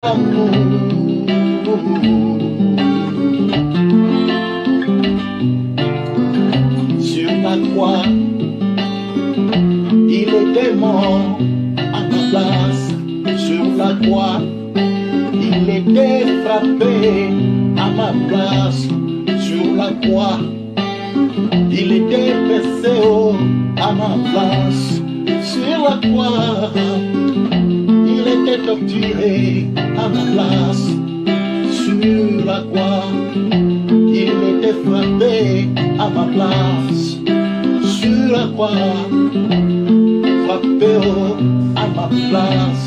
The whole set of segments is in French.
Sur la croix, il était mort à ma place. Sur la croix, il était frappé à ma place. Sur la croix, il était percé à ma place. Sur la croix, il était torturé à ma place. Sur la croix, il était frappé à ma place. Sur la croix, frappé à ma place.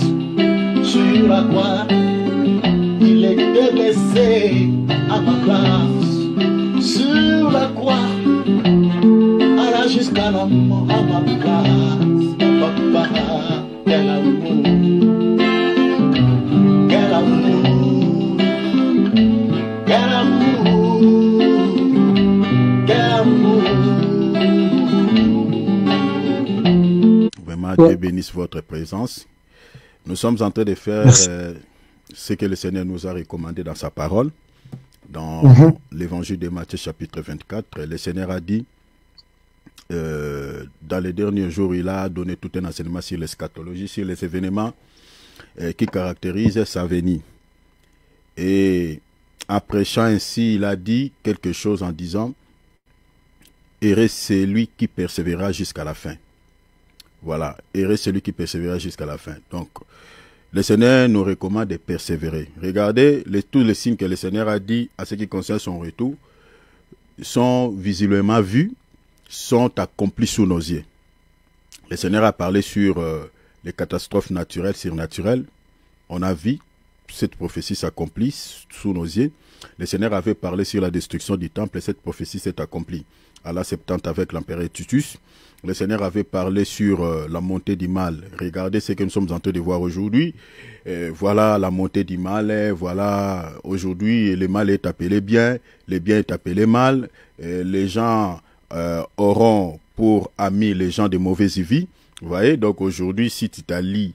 Sur la croix, il était blessé à ma place. Sur la croix, alla jusqu'à la mort à ma place. Papa, quel amour, quel amour, quel amour, quel amour. Vraiment, Dieu bénisse votre présence. Nous sommes en train de faire ce que le Seigneur nous a recommandé dans sa parole. Dans l'évangile de Matthieu chapitre 24, le Seigneur a dit, dans les derniers jours, il a donné tout un enseignement sur l'eschatologie, sur les événements qui caractérisent sa venue. Et en prêchant ainsi, il a dit quelque chose en disant, « Heureux celui qui persévérera jusqu'à la fin. » Voilà, « Heureux celui qui persévérera jusqu'à la fin. » Donc, le Seigneur nous recommande de persévérer. Regardez, tous les signes que le Seigneur a dit à ce qui concerne son retour sont visiblement vus, sont accomplis sous nos yeux. Le Seigneur a parlé sur les catastrophes naturelles, surnaturelles. On a vu cette prophétie s'accomplir sous nos yeux. Le Seigneur avait parlé sur la destruction du temple et cette prophétie s'est accomplie à la Septante avec l'empereur Titus. Le Seigneur avait parlé sur la montée du mal. Regardez ce que nous sommes en train de voir aujourd'hui. Voilà la montée du mal. Voilà, aujourd'hui, le mal est appelé bien. Le bien est appelé mal. Les gens auront pour amis les gens de mauvaise vie. Vous voyez, donc aujourd'hui, si tu t'allies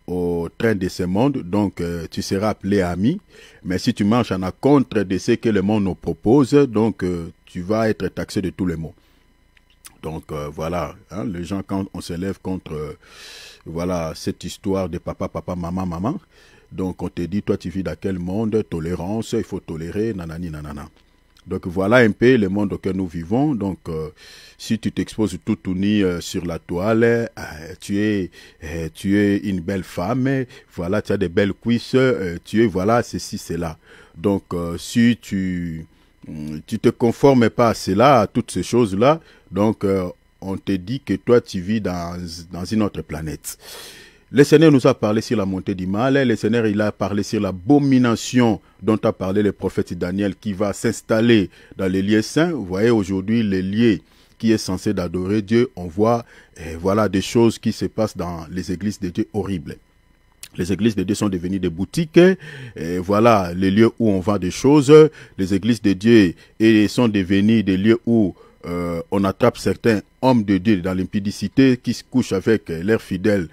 au train de ce monde, donc tu seras appelé ami. Mais si tu marches en contre de ce que le monde nous propose, donc tu vas être taxé de tous les maux. Donc voilà, hein, les gens, quand on s'élève contre voilà cette histoire de papa, papa, maman, maman, donc on te dit, toi tu vis dans quel monde? Tolérance, il faut tolérer, nanani, nanana. Donc voilà un peu le monde auquel nous vivons. Donc si tu t'exposes tout uni sur la toile, tu es une belle femme, voilà, tu as des belles cuisses, tu es, voilà, ceci, cela. Donc si tu te conformes pas à cela, à toutes ces choses-là, donc on te dit que toi tu vis dans une autre planète. Le Seigneur nous a parlé sur la montée du mal, le Seigneur il a parlé sur l'abomination dont a parlé le prophète Daniel qui va s'installer dans les lieux saints. Vous voyez aujourd'hui les lieux qui est censé d'adorer Dieu, on voit voilà des choses qui se passent dans les églises de Dieu horribles. Les églises de Dieu sont devenues des boutiques, voilà les lieux où on vend des choses. Les églises de Dieu sont devenues des lieux où on attrape certains hommes de Dieu dans l'impudicité qui se couchent avec leurs fidèles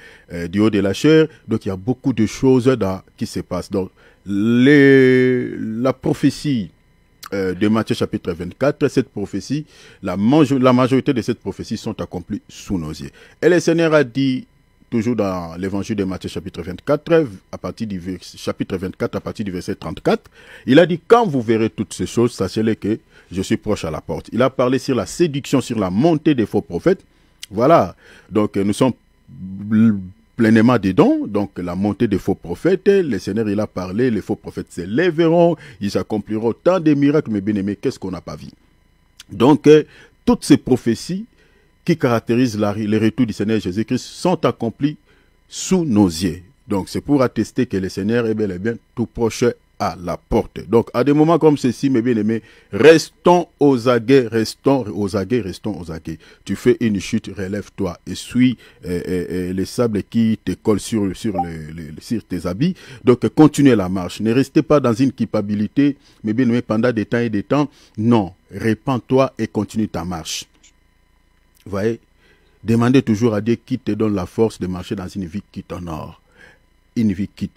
du haut de la chair. Donc il y a beaucoup de choses qui se passent. Donc la prophétie de Matthieu chapitre 24, cette prophétie, la majorité de cette prophétie sont accomplies sous nos yeux. Et le Seigneur a dit, toujours dans l'évangile de Matthieu chapitre 24, à partir du verset 34, il a dit, quand vous verrez toutes ces choses, sachez-le que je suis proche à la porte. Il a parlé sur la séduction, sur la montée des faux prophètes. Voilà, donc nous sommes pleinement dedans, donc la montée des faux prophètes. Le Seigneur, il a parlé, les faux prophètes se lèveront, ils accompliront tant de miracles, mais bien aimés, qu'est-ce qu'on n'a pas vu? Donc, toutes ces prophéties qui caractérisent le retour du Seigneur Jésus-Christ sont accomplis sous nos yeux. Donc c'est pour attester que le Seigneur est bel et bien tout proche à la porte. Donc à des moments comme ceci, mes bien-aimés, restons aux aguets, restons aux aguets, restons aux aguets. Tu fais une chute, relève-toi, essuie les sables qui te collent sur tes habits. Donc continuez la marche. Ne restez pas dans une culpabilité, mes bien-aimés, pendant des temps et des temps. Non, répands-toi et continue ta marche. Vous voyez, demandez toujours à Dieu qui te donne la force de marcher dans une vie qui t'honore. une vie qui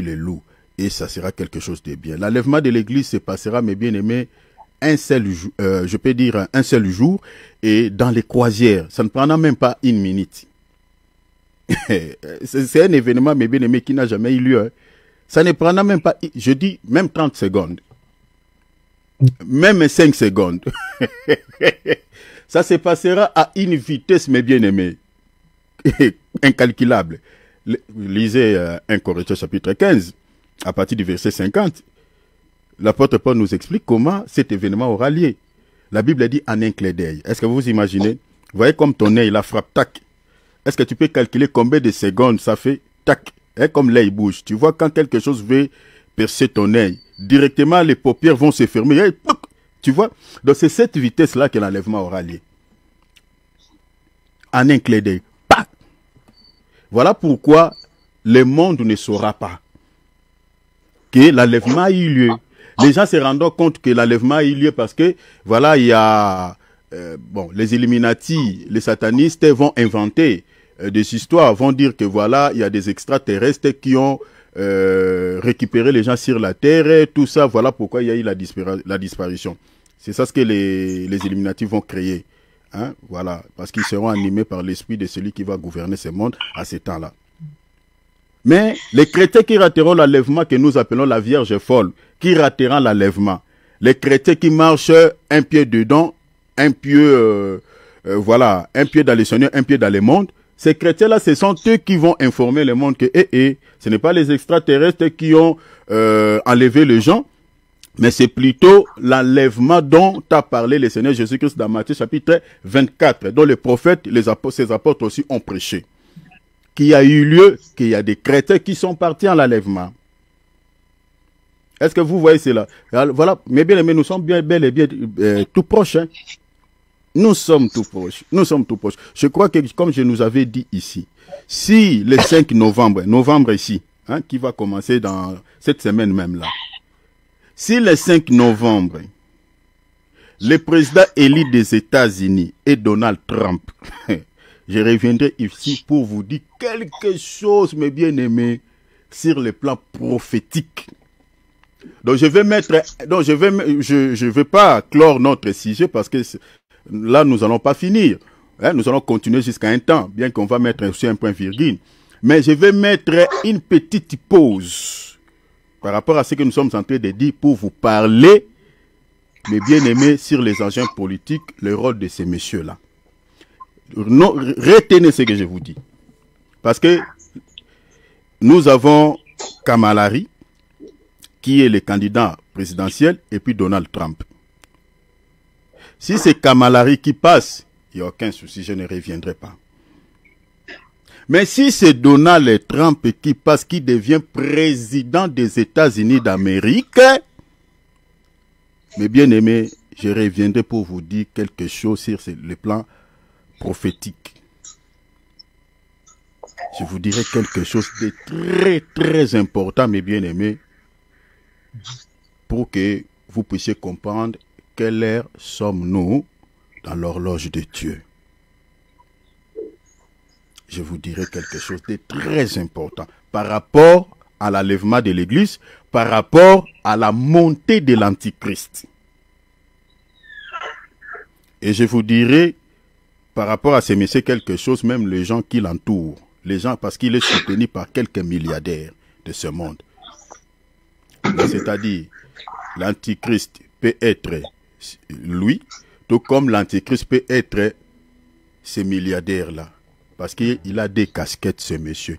le loue. Et ça sera quelque chose de bien. L'enlèvement de l'église se passera, mes bien-aimés, un seul jour, je peux dire un seul jour, et dans les croisières. Ça ne prendra même pas une minute. C'est un événement, mes bien-aimés, qui n'a jamais eu lieu. Hein. Ça ne prendra même pas, je dis, même 30 secondes. Même 5 secondes. Ça se passera à une vitesse, mes bien-aimés, incalculable. Lisez 1 Corinthiens chapitre 15, à partir du verset 50. L'apôtre Paul nous explique comment cet événement aura lieu. La Bible dit en un clin d'œil. Est-ce que vous vous imaginez? Vous voyez comme ton œil, la frappe, tac. Est-ce que tu peux calculer combien de secondes ça fait? Tac. Et comme l'œil bouge. Tu vois quand quelque chose veut percer ton œil, directement les paupières vont se fermer. Et, tu vois? Donc c'est cette vitesse-là que l'enlèvement aura lieu. En un clin d'œil. Voilà pourquoi le monde ne saura pas que l'enlèvement a eu lieu. Les gens se rendent compte que l'enlèvement a eu lieu parce que, voilà, il y a, les Illuminati, les satanistes vont inventer des histoires, vont dire que, voilà, il y a des extraterrestres qui ont récupéré les gens sur la Terre, et tout ça, voilà pourquoi il y a eu la disparition. C'est ça ce que les Illuminati vont créer. Hein, voilà, parce qu'ils seront animés par l'esprit de celui qui va gouverner ce monde à ce temps-là. Mais les chrétiens qui rateront l'enlèvement que nous appelons la Vierge folle, qui rateront l'enlèvement, les chrétiens qui marchent un pied dedans, un pied, un pied dans le Seigneur, un pied dans le monde, ces chrétiens-là, ce sont eux qui vont informer le monde que, ce n'est pas les extraterrestres qui ont enlevé les gens, mais c'est plutôt l'enlèvement dont a parlé le Seigneur Jésus-Christ dans Matthieu chapitre 24, dont les prophètes, ses apôtres aussi ont prêché. Qu'il y a eu lieu, qu'il y a des chrétiens qui sont partis en l'enlèvement. Est-ce que vous voyez cela? Alors, voilà, mes bien-aimés, nous sommes bel et bien tout proches. Hein? Nous sommes tout proches. Nous sommes tout proches. Je crois que, comme je nous avais dit ici, si le 5 novembre ici, hein, qui va commencer dans cette semaine même là, si le 5 novembre, le président élu des États-Unis est Donald Trump, je reviendrai ici pour vous dire quelque chose, mes bien-aimés, sur le plan prophétique. Donc je vais mettre, je vais pas clore notre sujet parce que là nous allons pas finir. Hein, nous allons continuer jusqu'à un temps, bien qu'on va mettre aussi un point virgule. Mais je vais mettre une petite pause par rapport à ce que nous sommes en train de dire pour vous parler, mes bien-aimés, sur les agents politiques, le rôle de ces messieurs-là. Retenez ce que je vous dis. Parce que nous avons Kamala Harris, qui est le candidat présidentiel, et puis Donald Trump. Si c'est Kamala Harris qui passe, il n'y a aucun souci, je ne reviendrai pas. Mais si c'est Donald Trump qui passe, qui devient président des États-Unis d'Amérique, mes bien-aimés, je reviendrai pour vous dire quelque chose sur le plan prophétique. Je vous dirai quelque chose de très, très important, mes bien-aimés, pour que vous puissiez comprendre quelle heure sommes-nous dans l'horloge de Dieu. Je vous dirai quelque chose de très important par rapport à l'enlèvement de l'Église, par rapport à la montée de l'Antichrist. Et je vous dirai par rapport à ces messieurs quelque chose, même les gens qui l'entourent, les gens, parce qu'il est soutenu par quelques milliardaires de ce monde. C'est-à-dire, l'Antichrist peut être lui, tout comme l'Antichrist peut être ces milliardaires-là. Parce qu'il a des casquettes, ce monsieur.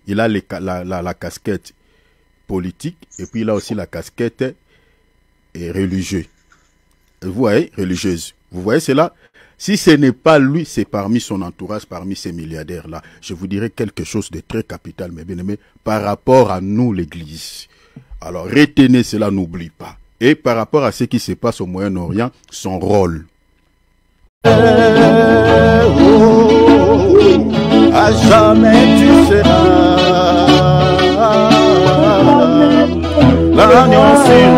Il a la casquette politique et puis il a aussi la casquette religieuse. Vous voyez, religieuse. Vous voyez cela? Si ce n'est pas lui, c'est parmi son entourage, parmi ces milliardaires-là. Je vous dirai quelque chose de très capital, mes bien-aimés, par rapport à nous, l'Église. Alors, retenez cela, n'oublie pas. Et par rapport à ce qui se passe au Moyen-Orient, son rôle. À jamais tu seras l'agneau sur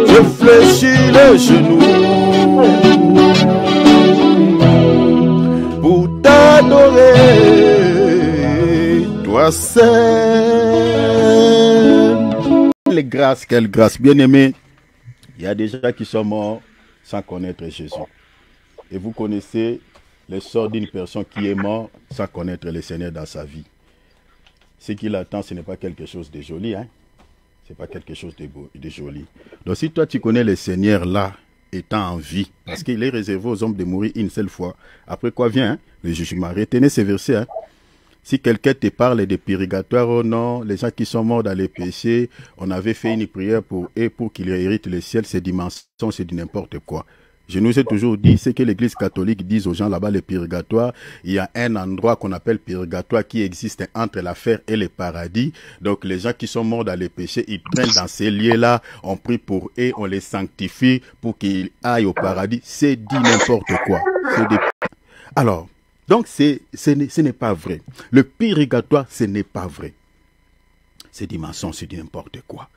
je fléchis les genoux pour t'adorer. grâce. Quelle grâce, bien aimé. Il y a des gens qui sont morts sans connaître Jésus. Et vous connaissez le sort d'une personne qui est morte sans connaître le Seigneur dans sa vie. Ce qu'il attend, ce n'est pas quelque chose de joli, hein? Ce n'est pas quelque chose de beau, de joli. Donc si toi tu connais le Seigneur là, étant en vie, parce qu'il est réservé aux hommes de mourir une seule fois, après quoi vient hein, le jugement. Retenez ces versets. Hein? Si quelqu'un te parle de purgatoire ou non, les gens qui sont morts dans les péchés, on avait fait une prière pour eux pour qu'ils héritent le ciel, c'est du mensonge, c'est du n'importe quoi. Je nous ai toujours dit, c'est que l'église catholique dit aux gens là-bas, le purgatoire, il y a un endroit qu'on appelle purgatoire qui existe entre l'enfer et le paradis. Donc les gens qui sont morts dans les péchés, ils prennent dans ces lieux-là, on prie pour eux, on les sanctifie pour qu'ils aillent au paradis. C'est dit n'importe quoi. Alors, donc ce n'est pas vrai. Le purgatoire, ce n'est pas vrai. C'est du mensonge, c'est du n'importe quoi.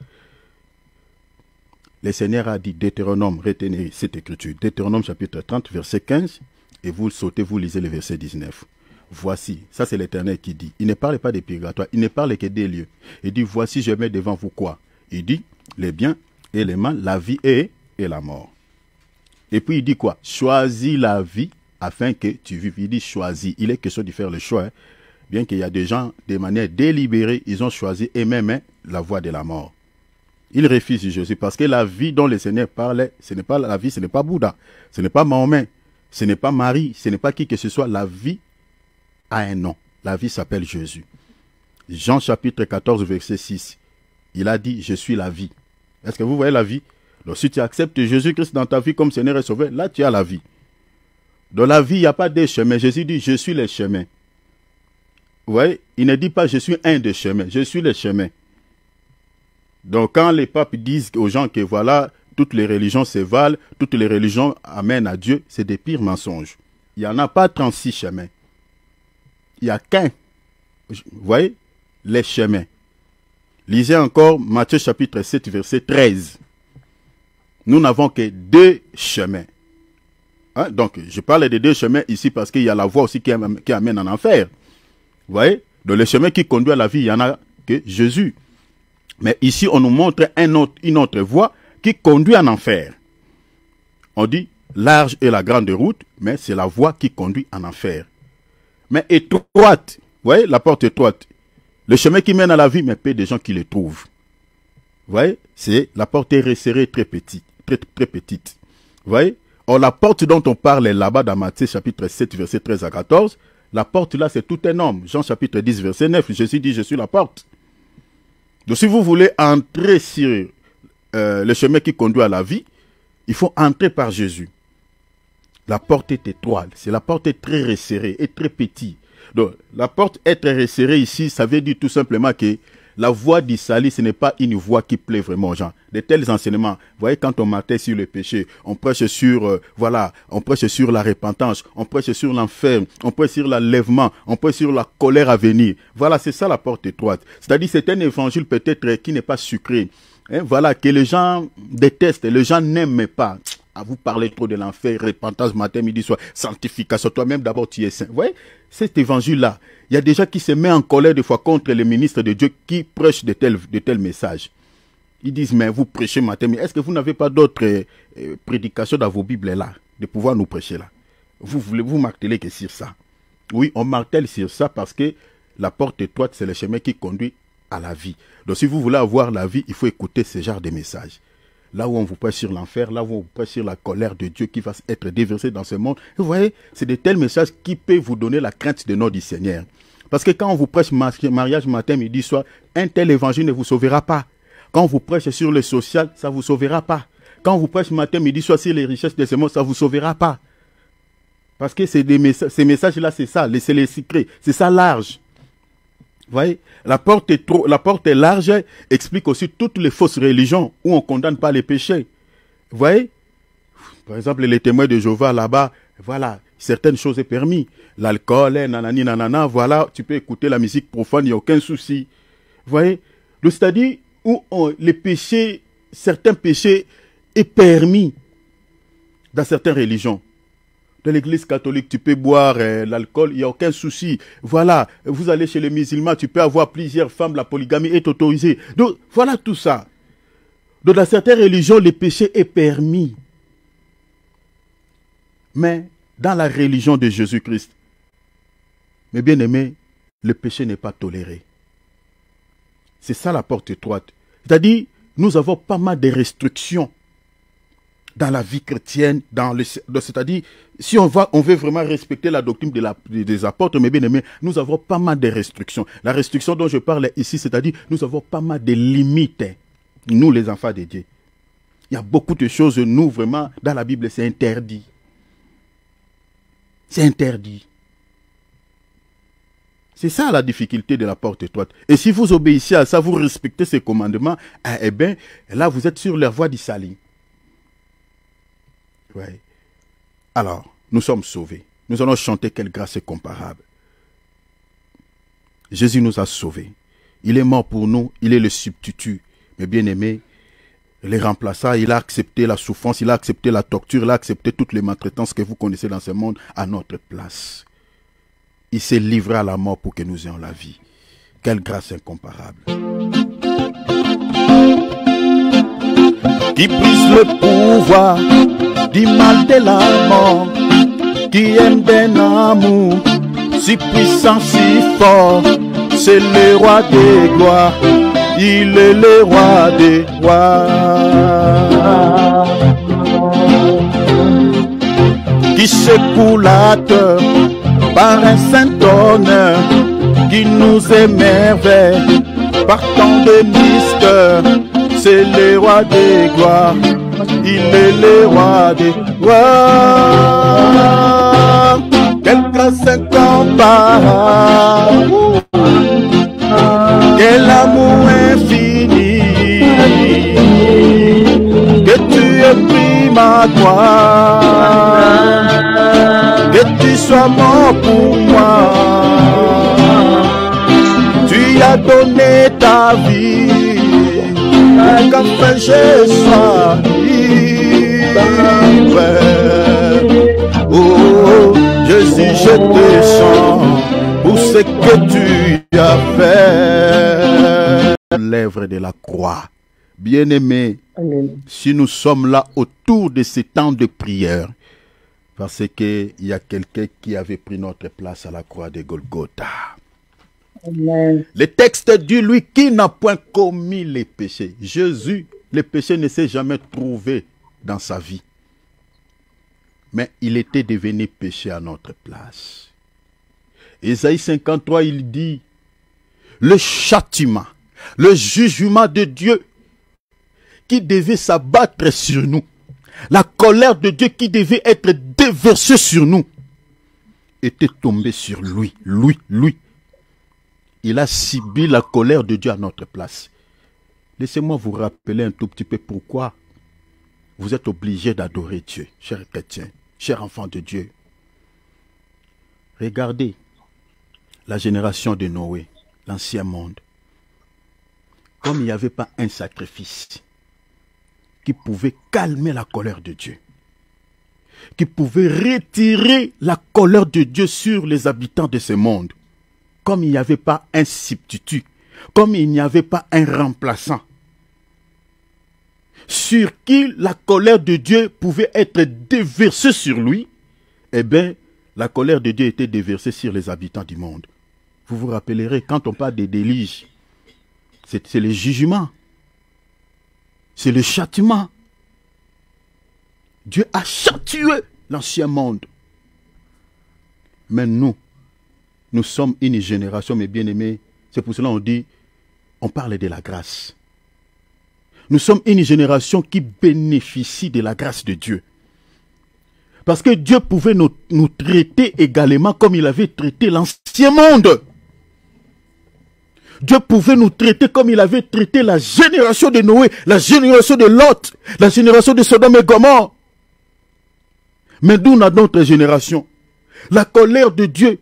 Le Seigneur a dit, Deutéronome, retenez cette écriture, Deutéronome chapitre 30, verset 15, et vous le sautez, vous lisez le verset 19. Voici, ça c'est l'Éternel qui dit, il ne parle pas des purgatoires, il ne parle que des lieux. Il dit, voici je mets devant vous quoi? Il dit, les biens et les mal, la vie et la mort. Et puis il dit quoi? Choisis la vie afin que tu vives. Il dit choisis, il est question de faire le choix. Hein. Bien qu'il y a des gens, de manière délibérée, ils ont choisi eux-mêmes hein, la voie de la mort. Ils refusent Jésus parce que la vie dont le Seigneur parlait, ce n'est pas la vie, ce n'est pas Bouddha, ce n'est pas Mahomet, ce n'est pas Marie, ce n'est pas qui que ce soit. La vie a un nom. La vie s'appelle Jésus. Jean chapitre 14 verset 6. Il a dit, je suis la vie. Est-ce que vous voyez la vie? Donc si tu acceptes Jésus-Christ dans ta vie comme Seigneur et Sauveur, là tu as la vie. Dans la vie, il n'y a pas de chemin. Jésus dit, je suis le chemin. Vous voyez? Il ne dit pas, je suis un des chemins. Je suis le chemin. Donc quand les papes disent aux gens que voilà, toutes les religions se valent, toutes les religions amènent à Dieu, c'est des pires mensonges. Il n'y en a pas 36 chemins. Il n'y a qu'un. Vous voyez? Les chemins. Lisez encore Matthieu chapitre 7 verset 13. Nous n'avons que 2 chemins. Hein? Donc je parle de 2 chemins ici parce qu'il y a la voie aussi qui amène en enfer. Vous voyez? Dans le chemin qui conduit à la vie, il n'y en a que Jésus. Mais ici, on nous montre une autre voie qui conduit en enfer. On dit large est la grande route, mais c'est la voie qui conduit en enfer. Mais étroite, vous voyez, la porte étroite. Le chemin qui mène à la vie, mais peu de gens qui le trouvent. Vous voyez, c'est la porte est resserrée très petite. Très petite. Vous voyez? Or, la porte dont on parle là-bas dans Matthieu chapitre 7, verset 13 à 14, la porte là, c'est tout un homme. Jean chapitre 10, verset 9, Jésus dit, je suis la porte. Donc si vous voulez entrer sur le chemin qui conduit à la vie, il faut entrer par Jésus. La porte est étroite, c'est la porte est très resserrée et très petite. Donc la porte est très resserrée ici, ça veut dire tout simplement que la voie du salut, ce n'est pas une voie qui plaît vraiment aux gens. De tels enseignements, vous voyez, quand on martèle sur le péché, on prêche sur, on prêche sur la repentance, on prêche sur l'enfer, on prêche sur l'enlèvement, on prêche sur la colère à venir. Voilà, c'est ça la porte étroite. C'est-à-dire, c'est un évangile peut-être qui n'est pas sucré. Hein, voilà, que les gens détestent, les gens n'aiment pas. À vous parler trop de l'enfer, repentance, matin, midi, soir, sanctification. Toi-même, d'abord, tu es saint. Vous voyez, cet évangile-là, il y a des gens qui se mettent en colère des fois contre les ministres de Dieu qui prêchent de tels messages. Ils disent, mais vous prêchez matin, mais est-ce que vous n'avez pas d'autres prédications dans vos Bibles là, de pouvoir nous prêcher là? Vous voulez vous marteler que sur ça? Oui, on martèle sur ça parce que la porte étroite, c'est le chemin qui conduit à la vie. Donc si vous voulez avoir la vie, il faut écouter ce genre de messages. Là où on vous prêche sur l'enfer, là où on vous prêche sur la colère de Dieu qui va être déversée dans ce monde. Vous voyez, c'est de tels messages qui peuvent vous donner la crainte de nom du Seigneur. Parce que quand on vous prêche mariage matin, midi, soir, un tel évangile ne vous sauvera pas. Quand on vous prêche sur le social, ça ne vous sauvera pas. Quand on vous prêche matin, midi, soir sur les richesses de ce monde, ça ne vous sauvera pas. Parce que ces messages-là, c'est ça, c'est les secrets, c'est ça large. Vous voyez, la porte est large, explique aussi toutes les fausses religions où on ne condamne pas les péchés. Vous voyez, par exemple, les témoins de Jéhovah là-bas, voilà, certaines choses sont permises. L'alcool, nanani, nanana, voilà, tu peux écouter la musique profane, il n'y a aucun souci. Vous voyez, c'est-à-dire où les péchés, certains péchés est permis dans certaines religions. Dans l'église catholique, tu peux boire l'alcool, il n'y a aucun souci. Voilà, vous allez chez les musulmans, tu peux avoir plusieurs femmes, la polygamie est autorisée. Donc, voilà tout ça. Donc, dans certaines religions, le péché est permis. Mais, dans la religion de Jésus-Christ, mes bien-aimés, le péché n'est pas toléré. C'est ça la porte étroite. C'est-à-dire, nous avons pas mal de restrictions dans la vie chrétienne, c'est-à-dire, si on veut vraiment respecter la doctrine des apôtres, mes bien-aimés, nous avons pas mal de restrictions. La restriction dont je parle ici, c'est-à-dire, nous avons pas mal de limites, nous les enfants de Dieu. Il y a beaucoup de choses, nous, vraiment, dans la Bible, c'est interdit. C'est interdit. C'est ça la difficulté de la porte étroite. Et si vous obéissez à ça, vous respectez ces commandements, eh bien, là, vous êtes sur la voie du salut. Ouais. Alors, nous sommes sauvés. Nous allons chanter quelle grâce est comparable. Jésus nous a sauvés. Il est mort pour nous, il est le substitut. Mais bien aimé, les remplaçants, il a accepté la souffrance, il a accepté la torture, il a accepté toutes les maltraitances que vous connaissez dans ce monde à notre place. Il s'est livré à la mort pour que nous ayons la vie. Quelle grâce incomparable. Qui brise le pouvoir du mal de la mort, qui aime d'un amour si puissant, si fort. C'est le roi des gloires, il est le roi des rois. Qui secoue la terre par un saint honneur, qui nous émerveille par tant de mystères. C'est le roi des gloires, il est le roi des rois. Quelle grâce incomparable, quel amour infini, que tu aies pris ma croix, que tu sois mort pour moi. Tu as donné ta vie, qu'enfin je sois libre. Oh, Jésus, je te chante pour ce que tu as fait. L'œuvre de la croix. Bien-aimés, si nous sommes là autour de ces temps de prière, parce qu'il y a quelqu'un qui avait pris notre place à la croix de Golgotha. Amen. Le texte dit, lui qui n'a point commis les péchés. Jésus, le péché ne s'est jamais trouvé dans sa vie. Mais il était devenu péché à notre place. Ésaïe 53, il dit, le châtiment, le jugement de Dieu qui devait s'abattre sur nous, la colère de Dieu qui devait être déversée sur nous, était tombée sur lui, lui. Il a subi la colère de Dieu à notre place. Laissez-moi vous rappeler un tout petit peu pourquoi vous êtes obligés d'adorer Dieu, chers chrétiens, chers enfants de Dieu. Regardez la génération de Noé, l'ancien monde. Comme il n'y avait pas un sacrifice qui pouvait calmer la colère de Dieu, qui pouvait retirer la colère de Dieu sur les habitants de ce monde, comme il n'y avait pas un substitut, comme il n'y avait pas un remplaçant, sur qui la colère de Dieu pouvait être déversée sur lui, eh bien, la colère de Dieu était déversée sur les habitants du monde. Vous vous rappellerez, quand on parle des déluges, c'est le jugement, c'est le châtiment. Dieu a châtié l'ancien monde. Mais nous sommes une génération, mes bien-aimés, c'est pour cela qu'on dit, on parle de la grâce. Nous sommes une génération qui bénéficie de la grâce de Dieu. Parce que Dieu pouvait nous traiter également comme il avait traité l'ancien monde. Dieu pouvait nous traiter comme il avait traité la génération de Noé, la génération de Lot, la génération de Sodome et Gomorrhe. Mais d'où notre génération, la colère de Dieu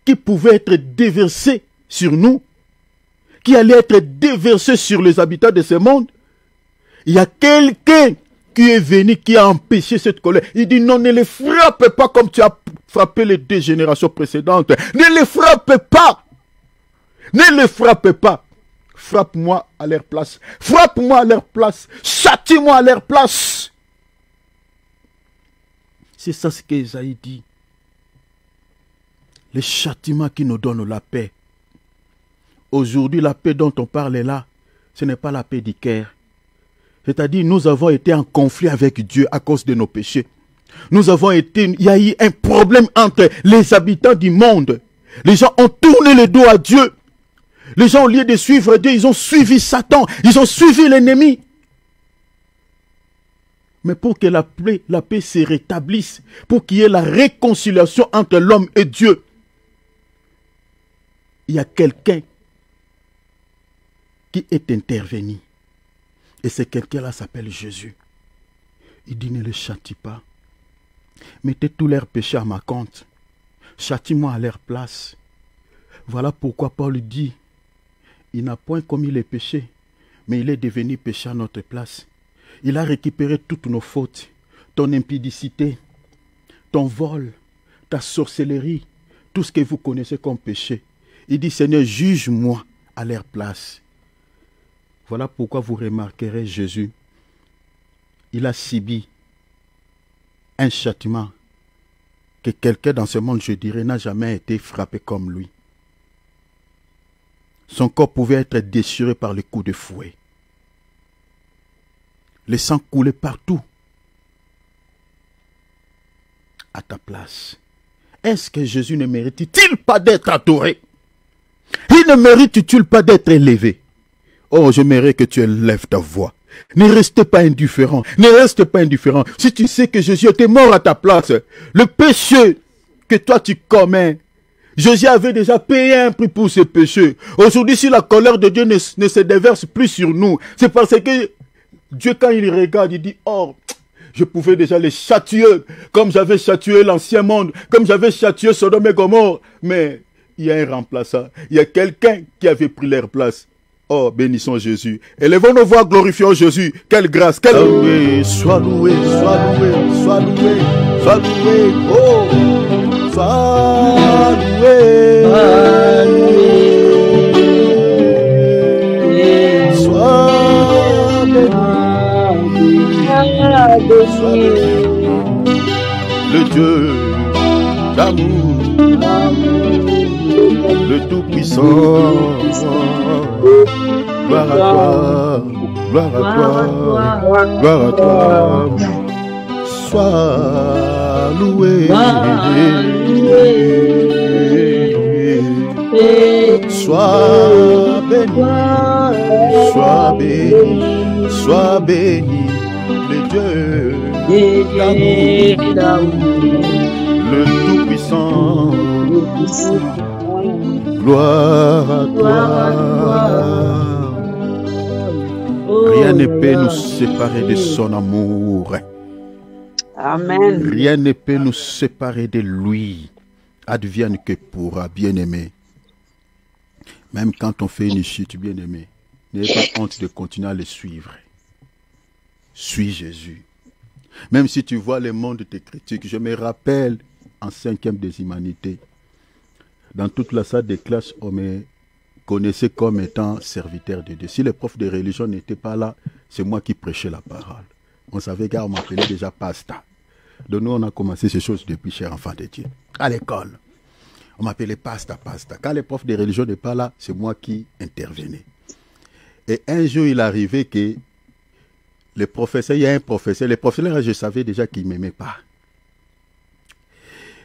qui pouvait être déversée sur nous, qui allait être déversée sur les habitants de ce monde. Il y a quelqu'un qui est venu, qui a empêché cette colère. Il dit non, ne les frappe pas comme tu as frappé les 2 générations précédentes. Ne les frappe pas. Ne les frappe pas. Frappe-moi à leur place. Frappe-moi à leur place. Châtie-moi à leur place. C'est ça ce qu'Ésaïe dit. Les châtiments qui nous donnent la paix. Aujourd'hui, la paix dont on parle est là. Ce n'est pas la paix du cœur. C'est-à-dire, nous avons été en conflit avec Dieu à cause de nos péchés. Il y a eu un problème entre les habitants du monde. Les gens ont tourné le dos à Dieu. Les gens, au lieu de suivre Dieu, ils ont suivi Satan. Ils ont suivi l'ennemi. Mais pour que la paix se rétablisse, pour qu'il y ait la réconciliation entre l'homme et Dieu, il y a quelqu'un qui est intervenu. Et ce quelqu'un-là s'appelle Jésus. Il dit, ne les châtie pas. Mettez tous leurs péchés à ma compte. Châtie-moi à leur place. Voilà pourquoi Paul dit, il n'a point commis les péchés, mais il est devenu péché à notre place. Il a récupéré toutes nos fautes, ton impudicité, ton vol, ta sorcellerie, tout ce que vous connaissez comme péché. Il dit, Seigneur, juge-moi à leur place. Voilà pourquoi vous remarquerez Jésus. Il a subi un châtiment que quelqu'un dans ce monde, je dirais, n'a jamais été frappé comme lui. Son corps pouvait être déchiré par les coups de fouet. Le sang coulait partout. À ta place. Est-ce que Jésus ne mérite-t-il pas d'être adoré? Il ne mérite-t-il pas d'être élevé? Oh, j'aimerais que tu élèves ta voix. Ne reste pas indifférent. Ne reste pas indifférent. Si tu sais que Jésus était mort à ta place, le péché que toi tu commets, Jésus avait déjà payé un prix pour ce péché. Aujourd'hui, si la colère de Dieu ne se déverse plus sur nous, c'est parce que Dieu, quand il regarde, il dit, oh, je pouvais déjà les châtier, comme j'avais châtié l'ancien monde, comme j'avais châtié Sodome et Gomorrhe. Mais il y a un remplaçant. Il y a quelqu'un qui avait pris leur place. Oh, bénissons Jésus. Élevons nos voix, glorifions Jésus. Quelle grâce, quelle... Sois loué, sois loué, sois loué, sois loué, oh, sois loué, sois béni, le Dieu d'amour, le Tout-Puissant. Gloire à toi, gloire à toi, gloire à toi. Sois loué, sois béni, sois béni, sois béni, le Dieu d'amour, le Tout-Puissant. Gloire à toi. Rien ne peut nous séparer de son amour. Amen. Rien ne peut nous séparer de lui. Advienne que pourra, bien-aimé. Même quand on fait une chute, bien-aimé, n'ayez pas honte de continuer à le suivre. Suis Jésus. Même si tu vois le monde te critique, je me rappelle en 5e des humanités, dans toute la salle de classe, on me connaissait comme étant serviteur de Dieu. Si les profs de religion n'étaient pas là, c'est moi qui prêchais la parole. On savait qu'on m'appelait déjà pasteur. Donc nous, on a commencé ces choses depuis, cher enfant de Dieu. À l'école, on m'appelait pasteur. Quand les profs de religion n'étaient pas là, c'est moi qui intervenais. Et un jour, il arrivait que le professeur, il y a un professeur, le professeur, je savais déjà qu'il ne m'aimait pas.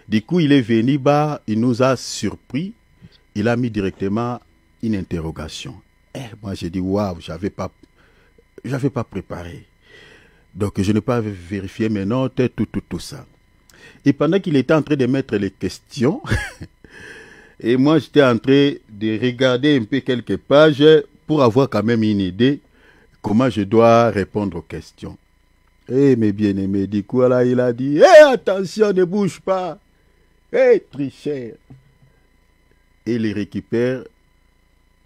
Du coup, il est venu, il nous a surpris. Il a mis directement une interrogation. Moi, j'ai dit, waouh, j'avais pas préparé. Donc, je n'ai pas vérifié mes notes, tout ça. Et pendant qu'il était en train de mettre les questions, et moi, j'étais en train de regarder un peu quelques pages pour avoir quand même une idée comment je dois répondre aux questions. Eh, mes bien-aimés, du coup, là, il a dit, attention, ne bouge pas. Tricheur. Et il récupère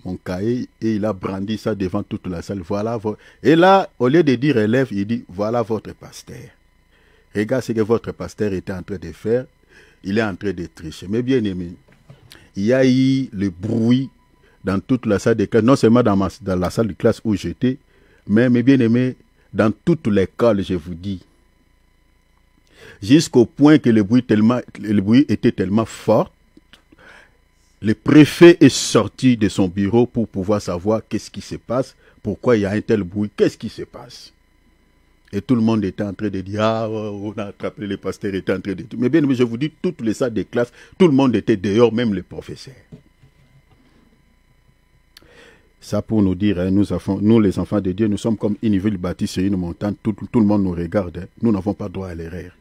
mon cahier et il a brandi ça devant toute la salle. Voilà Et là, au lieu de dire élève, il dit, voilà votre pasteur. Regarde ce que votre pasteur était en train de faire. Il est en train de tricher. Mais bien aimé, il y a eu le bruit dans toute la salle de classe, non seulement dans la salle de classe où j'étais, mais bien aimé, dans toute l'école, je vous dis. Jusqu'au point que le bruit était tellement fort, le préfet est sorti de son bureau pour pouvoir savoir qu'est-ce qui se passe, pourquoi il y a un tel bruit, qu'est-ce qui se passe. Et tout le monde était en train de dire, ah, on a attrapé les pasteurs, était en train de dire. Mais bien, je vous dis, toutes les salles de classe, tout le monde était dehors, même les professeurs. Ça pour nous dire, hein, nous les enfants de Dieu, nous sommes comme une ville bâtie sur une montagne, tout le monde nous regarde, hein. Nous n'avons pas droit à l'erreur.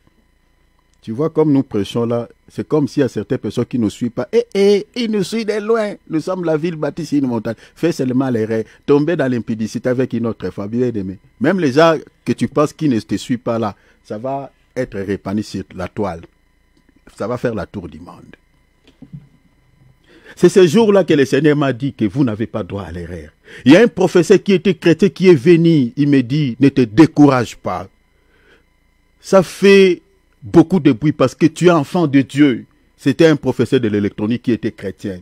Tu vois, comme nous prêchons là, c'est comme s'il y a certaines personnes qui ne nous suivent pas. Ils nous suivent de loin. Nous sommes la ville bâtie sur une montagne. Fais seulement l'erreur. Tomber dans l'impudicité avec une autre femme. Même les gens que tu penses qui ne te suivent pas là, ça va être répandu sur la toile. Ça va faire la tour du monde. C'est ce jour-là que le Seigneur m'a dit que vous n'avez pas droit à l'erreur. Il y a un professeur qui était chrétien qui est venu. Il me dit, ne te décourage pas. Ça fait beaucoup de bruit parce que tu es enfant de Dieu. C'était un professeur de l'électronique qui était chrétien.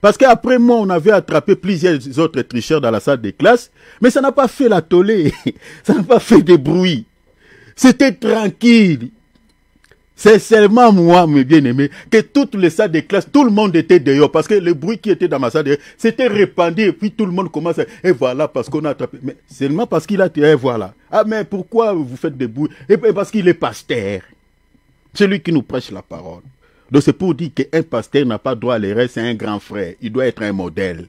Parce qu'après moi, on avait attrapé plusieurs autres tricheurs dans la salle de classe, mais ça n'a pas fait la tollée. Ça n'a pas fait de bruit. C'était tranquille. C'est seulement moi, mes bien-aimés, que toutes les salles de classe, tout le monde était dehors. Parce que le bruit qui était dans ma salle de classe, c'était répandu. Et puis tout le monde commence à... Et voilà, parce qu'on a attrapé... Mais seulement parce qu'il a... Et voilà. Ah, mais pourquoi vous faites des bruits? Et parce qu'il est pasteur. C'est lui qui nous prêche la parole. Donc c'est pour dire qu'un pasteur n'a pas droit à l'erreur, c'est un grand frère. Il doit être un modèle.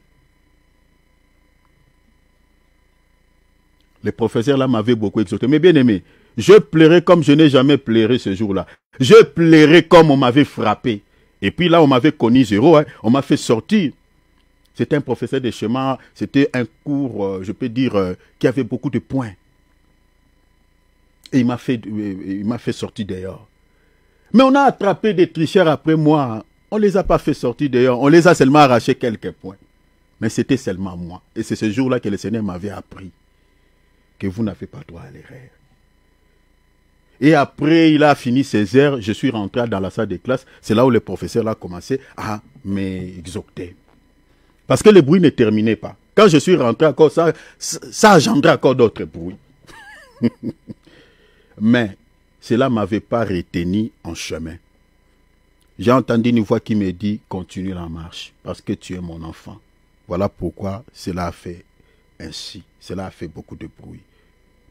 Le professeur là m'avait beaucoup exhorté. Mais bien aimé, je pleurais comme je n'ai jamais pleuré ce jour-là. Je pleurais comme on m'avait frappé. Et puis là, on m'avait connu zéro. Hein. On m'a fait sortir. C'était un professeur de chemin. C'était un cours, je peux dire, qui avait beaucoup de points. Et il m'a fait sortir dehors. Mais on a attrapé des tricheurs après moi. On ne les a pas fait sortir dehors. On les a seulement arraché quelques points. Mais c'était seulement moi. Et c'est ce jour-là que le Seigneur m'avait appris que vous n'avez pas droit à l'erreur. Et après, il a fini ses heures. Je suis rentré dans la salle de classe. C'est là où le professeur a commencé à m'exhorter. Parce que le bruit ne terminait pas. Quand je suis rentré encore, ça engendrait encore d'autres bruits. Mais cela ne m'avait pas retenu en chemin. J'ai entendu une voix qui me dit, continue la marche, parce que tu es mon enfant. Voilà pourquoi cela a fait ainsi. Cela a fait beaucoup de bruit.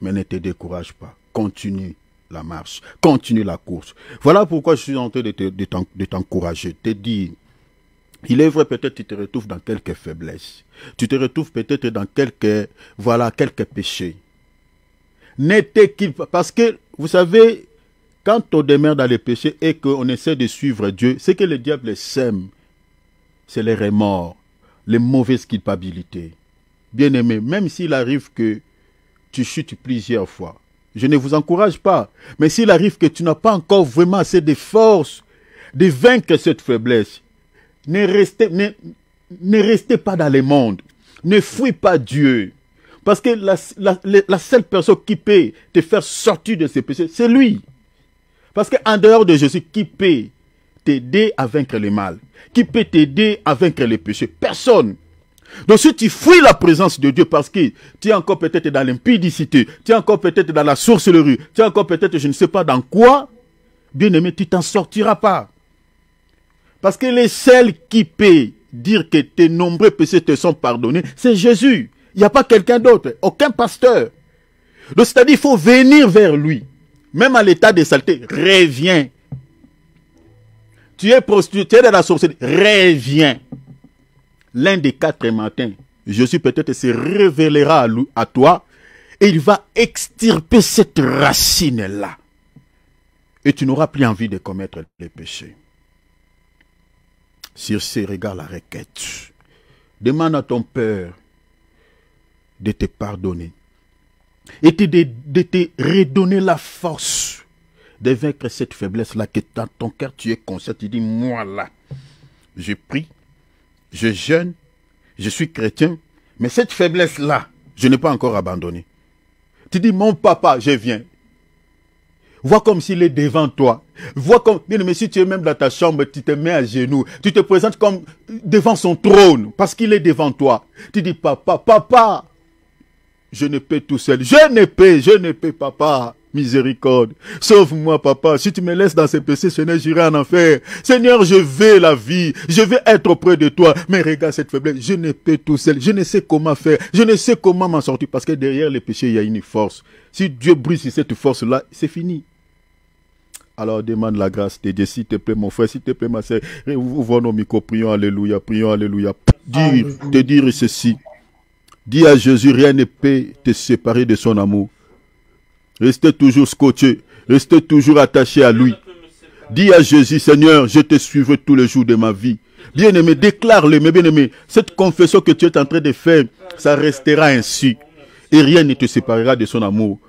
Mais ne te décourage pas. Continue la marche. Continue la course. Voilà pourquoi je suis en train de t'encourager, de te dire, il est vrai, peut-être tu te retrouves dans quelques faiblesses. Tu te retrouves peut-être dans quelques péchés. Parce que, vous savez, quand on demeure dans les péchés et qu'on essaie de suivre Dieu, ce que le diable sème, c'est les remords, les mauvaises culpabilités. Bien-aimé, même s'il arrive que tu chutes plusieurs fois, je ne vous encourage pas, mais s'il arrive que tu n'as pas encore vraiment assez de force de vaincre cette faiblesse, ne restez pas dans le monde, ne fuis pas Dieu. Parce que la seule personne qui peut te faire sortir de ces péchés, c'est lui. Parce qu'en dehors de Jésus, qui peut t'aider à vaincre le mal? Qui peut t'aider à vaincre les péchés? Personne. Donc si tu fuis la présence de Dieu parce que tu es encore peut-être dans l'impudicité, tu es encore peut-être dans la sorcellerie, tu es encore peut-être je ne sais pas dans quoi, bien aimé, tu t'en sortiras pas. Parce que les seuls qui peut dire que tes nombreux péchés te sont pardonnés, c'est Jésus. Il n'y a pas quelqu'un d'autre, aucun pasteur. Donc c'est-à-dire il faut venir vers lui. Même à l'état de saleté, reviens. Tu es prostitué, tu es dans la sorcellerie, reviens. L'un des 4 matins, Jésus peut-être se révélera à toi et il va extirper cette racine-là. Et tu n'auras plus envie de commettre les péchés. Sur ce, regarde la requête. Demande à ton Père de te pardonner et de te redonner la force de vaincre cette faiblesse-là que dans ton cœur tu es conscient. Tu dis, moi là, je prie, je jeûne, je suis chrétien, mais cette faiblesse-là, je n'ai pas encore abandonné. Tu dis, mon papa, je viens. Vois comme s'il est devant toi. Vois comme, bien aimé, si tu es même dans ta chambre, tu te mets à genoux. Tu te présentes comme devant son trône, parce qu'il est devant toi. Tu dis, papa, papa, je ne peux tout seul. Je ne peux, papa. Miséricorde. Sauve-moi, papa. Si tu me laisses dans ces péchés, Seigneur, j'irai en enfer. Seigneur, je veux la vie. Je veux être auprès de toi. Mais regarde cette faiblesse. Je ne peux tout seul. Je ne sais comment faire. Je ne sais comment m'en sortir. Parce que derrière les péchés, il y a une force. Si Dieu brise cette force-là, c'est fini. Alors demande la grâce de Dieu, s'il te plaît, mon frère, s'il te plaît, ma soeur. Ouvrons nos micros, prions, alléluia, prions, alléluia. Te dire ceci. Dis à Jésus, rien ne peut te séparer de son amour. Restez toujours scotché, restez toujours attaché à lui. Dis à Jésus, Seigneur, je te suivrai tous les jours de ma vie. Bien-aimé, déclare-le, mais bien-aimé, cette confession que tu es en train de faire, ça restera ainsi. Et rien ne te séparera de son amour.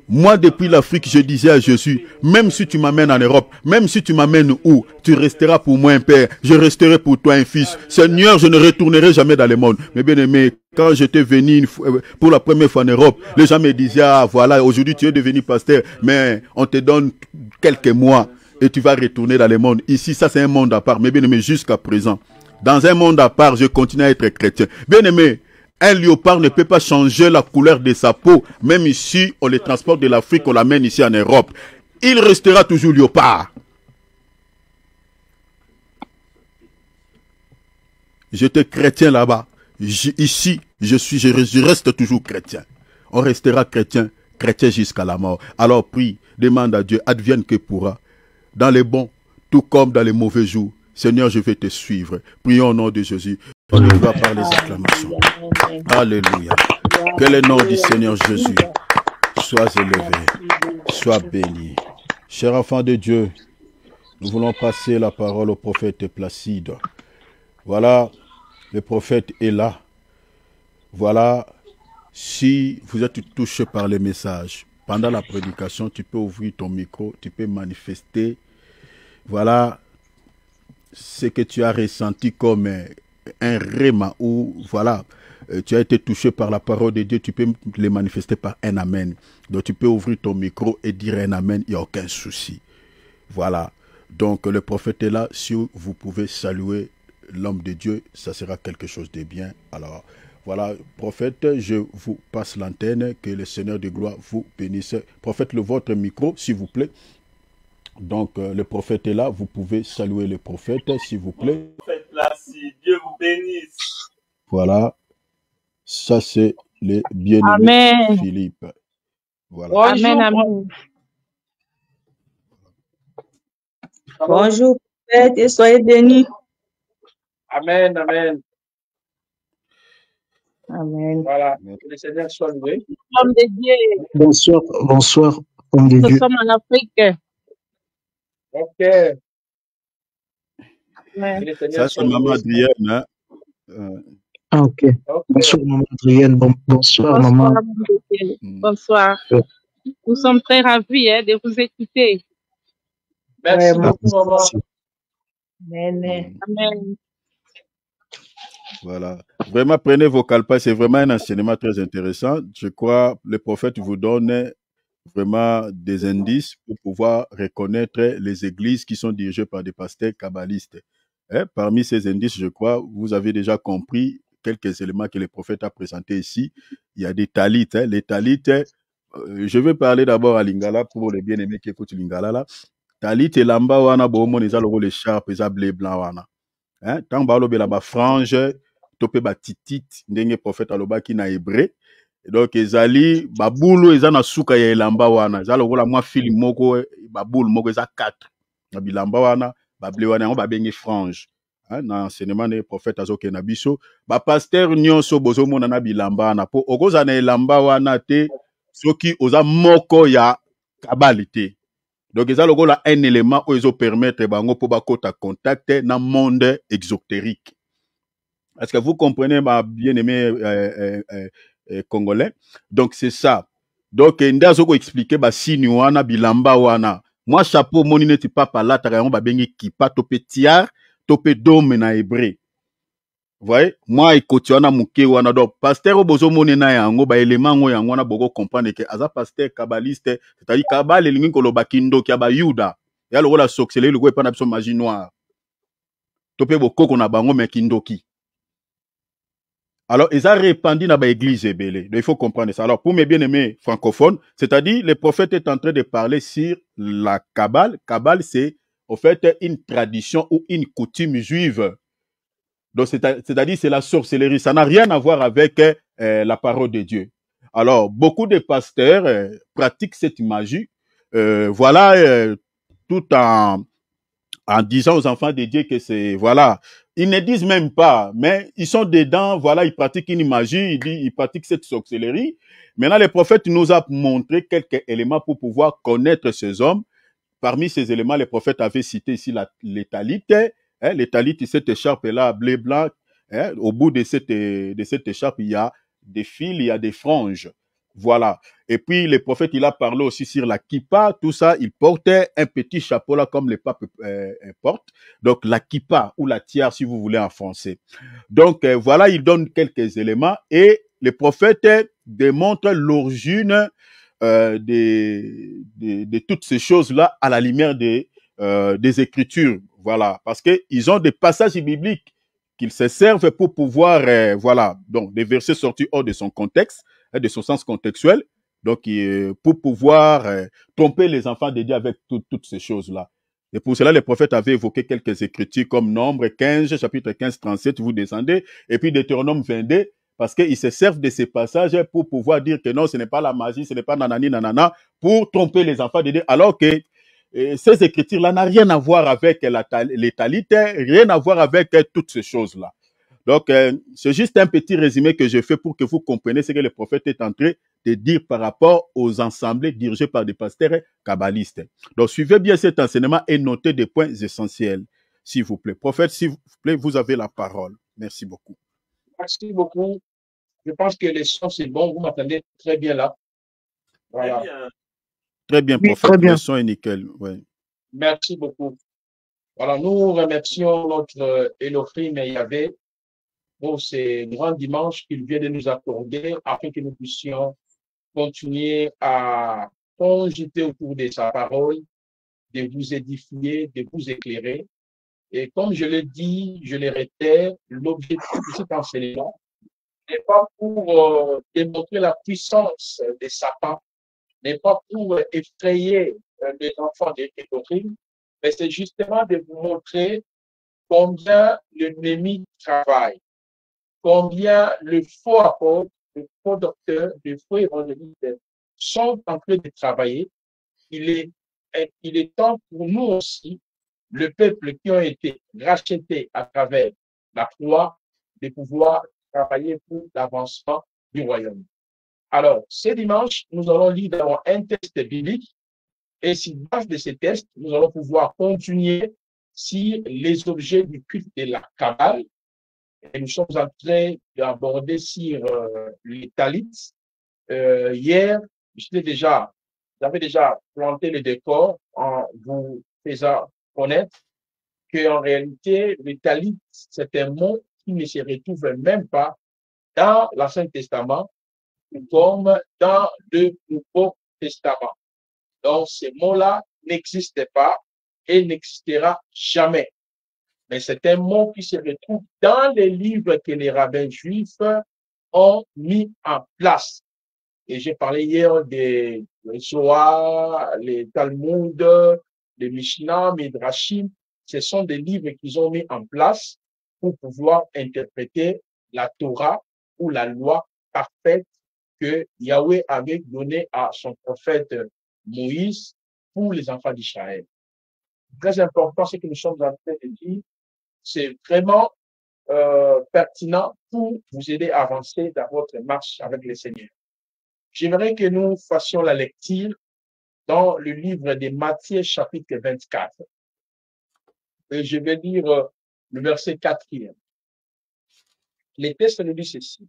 Moi, depuis l'Afrique, je disais à Jésus, même si tu m'amènes en Europe, même si tu m'amènes où, tu resteras pour moi un père, je resterai pour toi un fils. Seigneur, je ne retournerai jamais dans le monde. Mais bien aimé, quand j'étais venu pour la première fois en Europe, les gens me disaient, ah voilà, aujourd'hui tu es devenu pasteur, mais on te donne quelques mois et tu vas retourner dans le monde. Ici, ça c'est un monde à part. Mais bien aimé, jusqu'à présent, dans un monde à part, je continue à être chrétien. Bien aimé, un léopard ne peut pas changer la couleur de sa peau. Même ici, on les transporte de l'Afrique, on l'amène ici en Europe. Il restera toujours léopard. J'étais chrétien là-bas. Ici, je reste toujours chrétien. On restera chrétien, chrétien jusqu'à la mort. Alors prie, demande à Dieu, advienne que pourra. Dans les bons, tout comme dans les mauvais jours. Seigneur, je vais te suivre. Prions au nom de Jésus. On y va par les acclamations. Alléluia. Que le nom du Seigneur Jésus soit élevé, soit béni. Chers enfants de Dieu, nous voulons passer la parole au prophète Placide. Voilà, le prophète est là. Voilà, si vous êtes touché par les messages, pendant la prédication, tu peux ouvrir ton micro, tu peux manifester. Voilà, ce que tu as ressenti comme un réma ou voilà, tu as été touché par la parole de Dieu, tu peux le manifester par un amen. Donc tu peux ouvrir ton micro et dire un amen, il n'y a aucun souci. Voilà, donc le prophète est là, si vous pouvez saluer l'homme de Dieu, ça sera quelque chose de bien. Alors voilà, prophète, je vous passe l'antenne, que le Seigneur de gloire vous bénisse. Prophète, votre micro, s'il vous plaît. Donc, le prophète est là. Vous pouvez saluer le prophète, s'il vous plaît. Prophète Placide, Dieu vous bénisse. Voilà. Ça, c'est le bien-aimé Philippe. Voilà. Amen, amen. Bonjour, prophète, et soyez bénis. Amen, amen. Amen. Voilà. Que le Seigneur soit loué. Homme de Dieu. Bonsoir, bonsoir, homme de Nous Dieu. sommes en Afrique. Ok. Amen. Que le Seigneur Ça, c'est soit maman loué. Adrienne. Hein? Ah, ok. Ok. Bonsoir, maman Adrienne. Bonsoir, Bonsoir, maman. homme de Dieu. Bonsoir. Nous sommes très ravis de vous écouter. Merci Vraiment. beaucoup, maman. Amen. Amen. Voilà. Vraiment, prenez vos calpas. C'est vraiment un enseignement très intéressant. Je crois que le prophète vous donne vraiment des indices pour pouvoir reconnaître les églises qui sont dirigées par des pasteurs kabbalistes. Hein? Parmi ces indices, je crois, vous avez déjà compris quelques éléments que le prophète a présentés ici. Il y a des talits. Hein? Les talits, je vais parler d'abord à Lingala pour les bien-aimés qui écoutent Lingala là. Talit et lamba wana bomo neza logo les sharp eza blé blanc wana. Hein? Tant ba lobe la ba frange, topé ba titit, ndenge prophète alobaki na hébreu. Donc ezali babulu eza na suka ya elamba wana. Eza logo la mwa film moko babulu moko eza 4. Na bilamba wana, ba blé wana on ba bengi frange. Hein? Na enseignement ne prophète azoke na biso, ba pasteur nyonso bozo mona na bilamba wana po okoza na elamba wana te soki oza moko ya kabalité. Donc, ils ont un élément où ils ont permettre bango pour bakota contact dans le monde exotérique. Est-ce que vous comprenez, ma bien-aimé congolais? Donc, c'est ça. Donc, ndazoko expliquer ba sini wana bilamba wana. Moi, chapeau, mon ineti papa là, t'as ba bengi kipa, topé tiar, topé dome na hébreu. voyez, moi, écoute, on a mouké, on a donc, pasteur, au bozo monena yango, ba élément, on a beaucoup comprendre que, aza pasteur, kabbaliste, c'est-à-dire, kabal, et l'ingin koloba kindo, ki aba yuda, ya le rôle à soxélé, le rôle, pas d'absolu magie noire. Topé, boko, qu'on a bango, mais kindoki. Alors, ils ont répandu dans l'église ébélée. Il faut comprendre ça. Alors, pour mes bien-aimés francophones, c'est-à-dire, le prophète est en train de parler sur la Kabbale. Kabbale, c'est, en fait, une tradition ou une coutume juive. Donc, c'est-à-dire, c'est la sorcellerie. Ça n'a rien à voir avec la parole de Dieu. Alors, beaucoup de pasteurs pratiquent cette magie. Voilà, tout en disant aux enfants de Dieu que c'est, voilà, ils ne disent même pas, mais ils sont dedans, voilà, ils pratiquent une magie, ils pratiquent cette sorcellerie. Maintenant, le prophète nous a montré quelques éléments pour pouvoir connaître ces hommes. Parmi ces éléments, le prophète avait cité ici les talites. Les talites, cette écharpe-là, bleu blanc. Au bout de cette écharpe, il y a des fils, il y a des franges. Voilà. Et puis, le prophète, il a parlé aussi sur la kippa, tout ça. Il portait un petit chapeau là, comme les papes portent. Donc, la kippa ou la tiare, si vous voulez, en français. Donc, voilà, il donne quelques éléments et le prophète démontre l'origine de toutes ces choses-là à la lumière des Écritures. Voilà. Parce qu'ils ont des passages bibliques qu'ils se servent pour pouvoir, voilà, donc des versets sortis hors de son contexte, de son sens contextuel, donc pour pouvoir tromper les enfants de Dieu avec toutes ces choses-là. Et pour cela, le prophète avait évoqué quelques écritures comme Nombre 15, chapitre 15, 37, vous descendez, et puis Deutéronome 22, parce qu'ils se servent de ces passages pour pouvoir dire que non, ce n'est pas la magie, ce n'est pas nanani, nanana, pour tromper les enfants de Dieu, alors que ces écritures-là n'ont rien à voir avec les talites, rien à voir avec toutes ces choses-là. Donc, c'est juste un petit résumé que j'ai fait pour que vous compreniez ce que le prophète est en train de dire par rapport aux assemblées dirigées par des pasteurs kabbalistes. Donc, suivez bien cet enseignement et notez des points essentiels, s'il vous plaît. Prophète, s'il vous plaît, vous avez la parole. Merci beaucoup. Merci beaucoup. Je pense que le son, c'est bon. Vous m'entendez très bien là. Voilà. Très bien, prophète. Très bien. Le son est nickel. Ouais. Merci beaucoup. Voilà, nous remercions notre Elohim et Yahvé pour ces grands dimanches qu'il vient de nous accorder afin que nous puissions continuer à cogiter autour de sa parole, de vous édifier, de vous éclairer. Et comme je le dis, je le réitère, l'objectif de cet enseignement n'est pas pour démontrer la puissance de Satan, n'est pas pour effrayer les enfants de Elohim, mais c'est justement de vous montrer combien l'ennemi travaille, combien le faux apôtre, le faux docteur, le faux évangéliste sont en train de travailler. Il est temps pour nous aussi, le peuple qui ont été rachetés à travers la croix, de pouvoir travailler pour l'avancement du royaume. Alors, ce dimanche, nous allons lire d'abord un texte biblique et sur base de ces textes, nous allons pouvoir continuer sur les objets du culte de la Kabbale. Et nous sommes en train d'aborder sur les talits. Hier, j'avais déjà planté le décor en vous faisant connaître qu'en réalité, le talit, c'est un mot qui ne se retrouve même pas dans l'Ancien Testament comme dans le Nouveau Testament. Donc, ce mot-là n'existe pas et n'existera jamais. Mais c'est un mot qui se retrouve dans les livres que les rabbins juifs ont mis en place. Et j'ai parlé hier des Zohar, les Talmud, les Mishnah, Midrashim. Ce sont des livres qu'ils ont mis en place pour pouvoir interpréter la Torah ou la loi parfaite que Yahweh avait donnée à son prophète Moïse pour les enfants d'Israël. Très important, ce que nous sommes en train de dire, c'est vraiment pertinent pour vous aider à avancer dans votre marche avec le Seigneur. J'aimerais que nous fassions la lecture dans le livre de Matthieu, chapitre 24. Et je vais lire le verset 4e. Les textes nous disent ceci.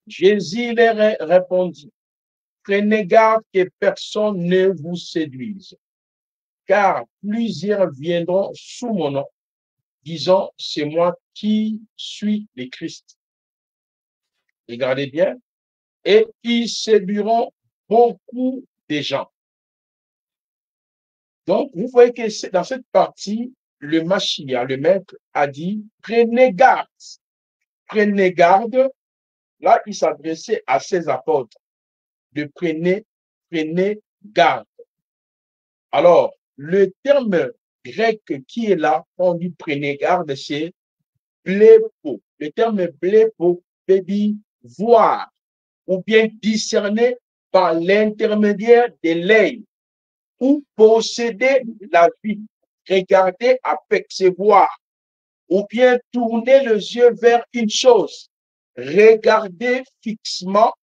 Jésus leur répondit, prenez garde que personne ne vous séduise, car plusieurs viendront sous mon nom, disant, c'est moi qui suis le Christ. Regardez bien. Et ils séduiront beaucoup de gens. Donc, vous voyez que dans cette partie, le Machia, le maître, a dit, prenez garde. Prenez garde. Là, il s'adressait à ses apôtres. De prenez garde. Alors, le terme grec qui est là, on dit prenez garde, c'est blépo. Le terme blépo veut dire voir ou bien discerner par l'intermédiaire de l'œil ou posséder la vue, regarder, apercevoir ou bien tourner les yeux vers une chose, regarder fixement,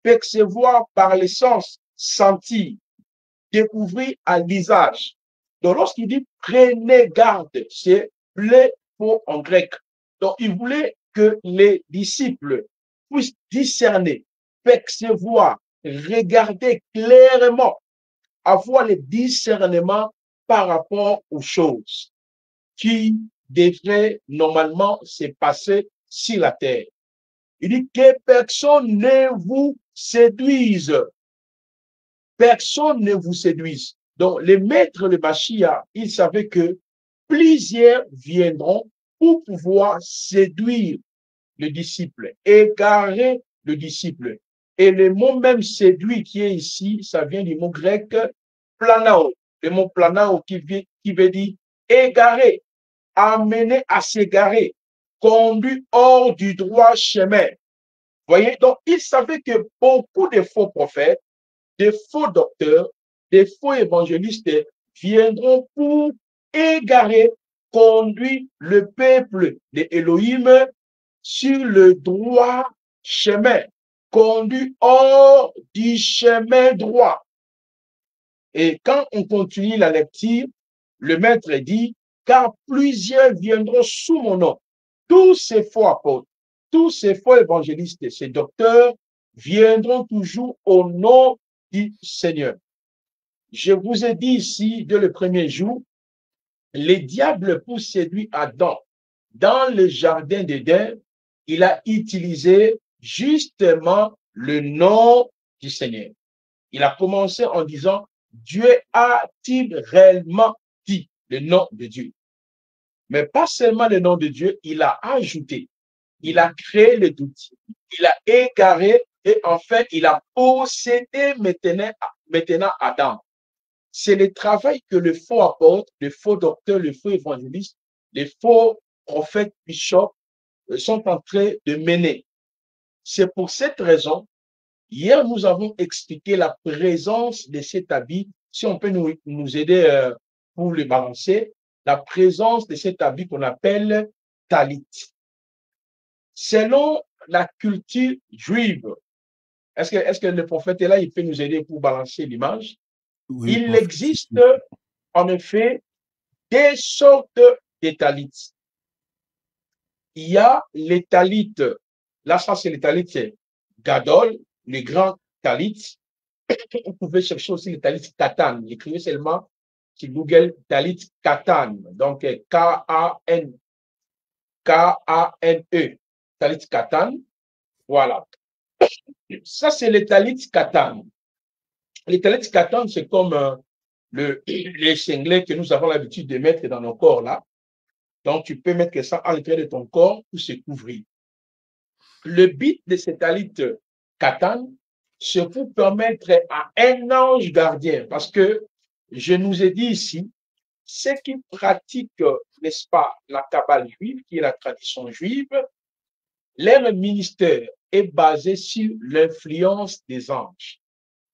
percevoir par les sens, sentir, découvrir à l'usage. Donc, lorsqu'il dit prenez garde, c'est blépo en grec. Donc, il voulait que les disciples puissent discerner, percevoir, regarder clairement, avoir le discernement par rapport aux choses qui devraient normalement se passer sur la terre. Il dit que personne ne vous séduise. Personne ne vous séduise. Donc, les maîtres de Machia, ils savaient que plusieurs viendront pour pouvoir séduire le disciple, égarer le disciple. Et le mot même séduit qui est ici, ça vient du mot grec planao. Le mot planao qui veut dire égarer, amener à s'égarer, conduit hors du droit chemin. Vous voyez, donc il savait que beaucoup de faux prophètes, des faux docteurs, des faux évangélistes viendront pour égarer, conduire le peuple de Elohim sur le droit chemin, conduit hors du chemin droit. Et quand on continue la lecture, le maître dit, car plusieurs viendront sous mon nom. Tous ces faux apôtres, tous ces faux évangélistes, ces docteurs viendront toujours au nom du Seigneur. Je vous ai dit ici, dès le premier jour, les diables pour séduire Adam dans le jardin d'Éden, il a utilisé justement le nom du Seigneur. Il a commencé en disant, Dieu a-t-il réellement dit le nom de Dieu? Mais pas seulement le nom de Dieu, il a ajouté, il a créé le doute, il a égaré et enfin il a possédé maintenant Adam. C'est le travail que le faux apôtre, le faux docteur, le faux évangéliste, les faux prophètes, bishops sont en train de mener. C'est pour cette raison, hier nous avons expliqué la présence de cet habit, si on peut nous aider pour le balancer, la présence de cet habit qu'on appelle talit. Selon la culture juive, est-ce que le prophète est là, il peut nous aider pour balancer l'image? Oui, il existe en effet des sortes de talits. Il y a les talits, là ça c'est les talits gadol, les grands talits. Vous pouvez chercher aussi les talits katan. Écrivez seulement sur Google talit katan, donc K-A-N-E, talit katan. Voilà. Ça c'est les talits katan. Les talits katan, c'est comme les cinglés que nous avons l'habitude de mettre dans nos corps là. Donc, tu peux mettre ça à l'intérieur de ton corps pour se couvrir. Le but de ces talits katan, c'est pour permettre à un ange gardien, parce que je nous ai dit ici, ceux qui pratiquent, n'est-ce pas, la Kabbale juive, qui est la tradition juive, leur ministère est basé sur l'influence des anges.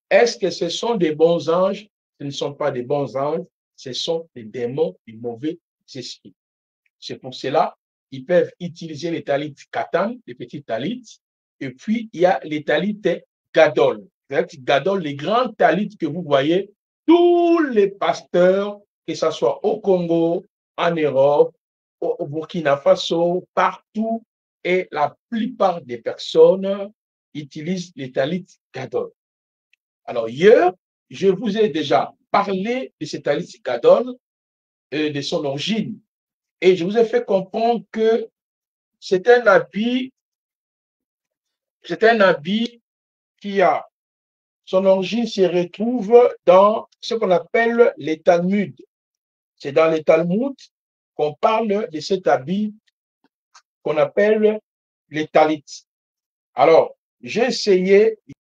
Est-ce que ce sont des bons anges? Ce ne sont pas des bons anges, ce sont des démons, des mauvais esprits. C'est pour cela qu'ils peuvent utiliser les talits katan, les petits talits, et puis il y a les talits gadol. Gadol, les grands talits que vous voyez, tous les pasteurs, que ce soit au Congo, en Europe, au Burkina Faso, partout, et la plupart des personnes utilisent les talits gadol. Alors hier, je vous ai déjà parlé de ces talits gadol et de son origine. Et je vous ai fait comprendre que c'est un habit qui a son origine se retrouve dans ce qu'on appelle les Talmuds. C'est dans les Talmuds qu'on parle de cet habit qu'on appelle les talits. Alors, j'ai essayé de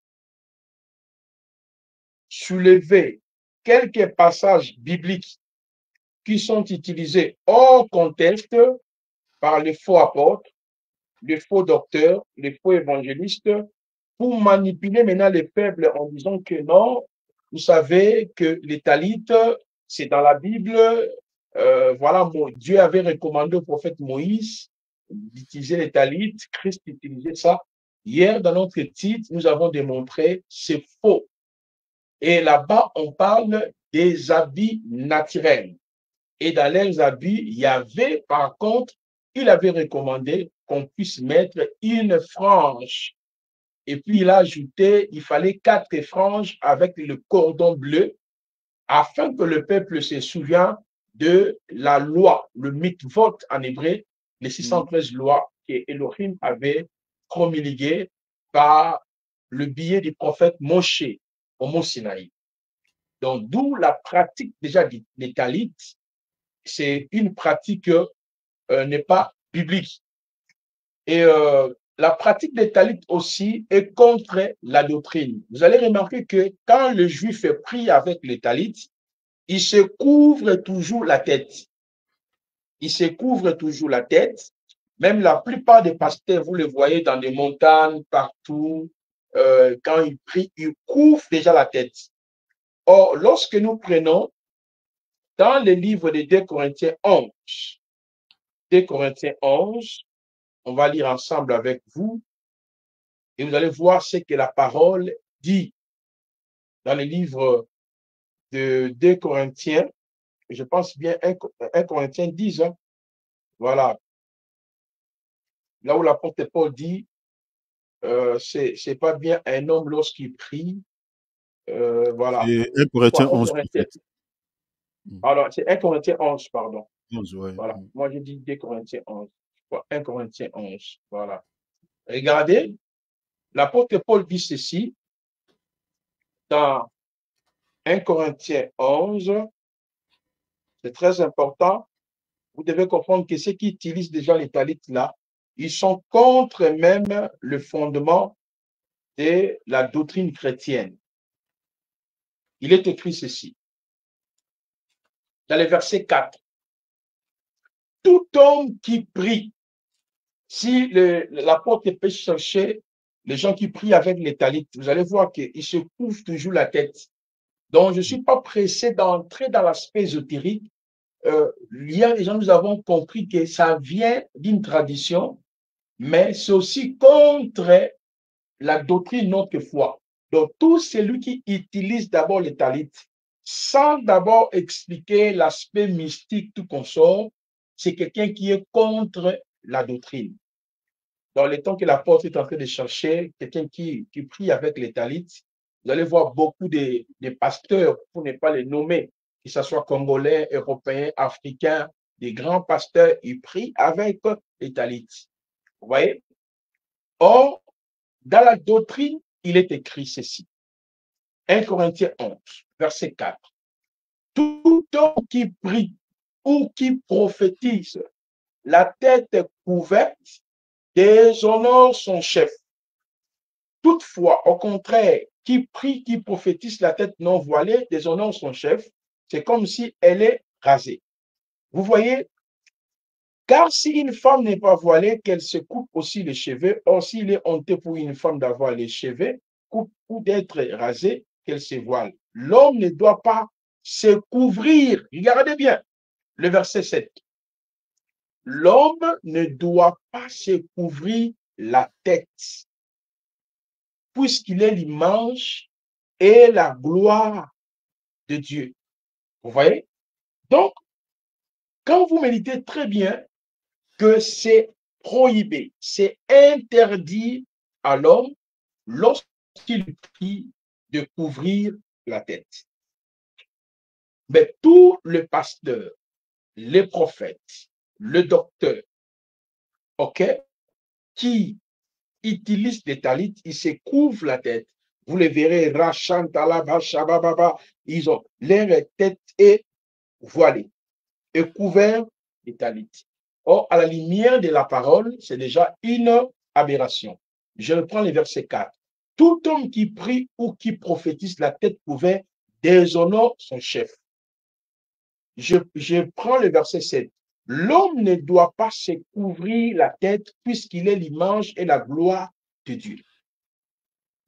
soulever quelques passages bibliques qui sont utilisés hors contexte par les faux apôtres, les faux docteurs, les faux évangélistes, pour manipuler maintenant les peuples en disant que non, vous savez que les talits, c'est dans la Bible. Voilà, Dieu avait recommandé au prophète Moïse d'utiliser les talits. Christ utilisait ça. Hier, dans notre titre, nous avons démontré c'est faux. Et là-bas, on parle des habits naturels. Et dans leurs habits, il y avait, par contre, il avait recommandé qu'on puisse mettre une frange. Et puis, il a ajouté, il fallait 4 franges avec le cordon bleu afin que le peuple se souvienne de la loi, le mitvot en hébreu, les 613 lois que Elohim avait promulguées par le biais du prophète Moshe au Mont Sinaï. Donc, d'où la pratique déjà des talits, c'est une pratique n'est pas biblique. Et la pratique des talits aussi est contre la doctrine. Vous allez remarquer que quand le juif est pris avec les talits, il se couvre toujours la tête. Il se couvre toujours la tête. Même la plupart des pasteurs, vous les voyez dans des montagnes, partout, quand ils prient, ils couvrent déjà la tête. Or, lorsque nous prenons dans le livre de 2 Corinthiens 11, 2 Corinthiens 11, on va lire ensemble avec vous et vous allez voir ce que la parole dit dans le livre de 2 Corinthiens, je pense bien 1 Corinthiens 10, hein. Voilà. Là où l'apôtre Paul dit, c'est pas bien un homme lorsqu'il prie, voilà. C'est 1 Corinthiens 11, peut-être. Alors, c'est 1 Corinthiens 11, pardon. 11, ouais. Voilà. Moi, j'ai dit 2 Corinthiens 11. 1 Corinthiens 11. Voilà. Regardez, l'apôtre Paul dit ceci dans 1 Corinthiens 11. C'est très important. Vous devez comprendre que ceux qui utilisent déjà les talits là, ils sont contre même le fondement de la doctrine chrétienne. Il est écrit ceci. Dans le verset 4. Tout homme qui prie, si l'apôtre peut chercher les gens qui prient avec les talits, vous allez voir qu'ils se couvrent toujours la tête. Donc, je ne suis pas pressé d'entrer dans l'aspect ésotérique. Hier, les gens, nous avons compris que ça vient d'une tradition, mais c'est aussi contre la doctrine de notre foi. Donc, tout celui qui utilise d'abord les talits, sans d'abord expliquer l'aspect mystique, tout consort, c'est quelqu'un qui est contre la doctrine. Dans le temps que l'apôtre est en train de chercher quelqu'un qui prie avec les talits, vous allez voir beaucoup de pasteurs, pour ne pas les nommer, que ce soit congolais, européens, africains, des grands pasteurs, ils prient avec les talits. Vous voyez? Or, dans la doctrine, il est écrit ceci. 1 Corinthiens 11, verset 4. Tout homme qui prie ou qui prophétise, la tête couverte, déshonore son chef. Toutefois, au contraire, qui prie, qui prophétise la tête non voilée, déshonore son chef, c'est comme si elle est rasée. Vous voyez, car si une femme n'est pas voilée, qu'elle se coupe aussi les cheveux, or s'il est honteux pour une femme d'avoir les cheveux, ou d'être rasée, qu'elle se voile. L'homme ne doit pas se couvrir. Regardez bien le verset 7. L'homme ne doit pas se couvrir la tête, puisqu'il est l'image et la gloire de Dieu. Vous voyez? Donc, quand vous méditez très bien que c'est prohibé, c'est interdit à l'homme lorsqu'il prie de couvrir la tête. Mais tous les pasteurs, les prophètes, le docteur, ok, qui utilise des talits, il se couvre la tête. Vous les verrez, Rachantalaba, Shabababa, ils ont leur tête est voilée et couvert des talits. Or, à la lumière de la parole, c'est déjà une aberration. Je reprends le verset 4. Tout homme qui prie ou qui prophétise la tête couverte déshonore son chef. Je prends le verset 7. L'homme ne doit pas se couvrir la tête puisqu'il est l'image et la gloire de Dieu.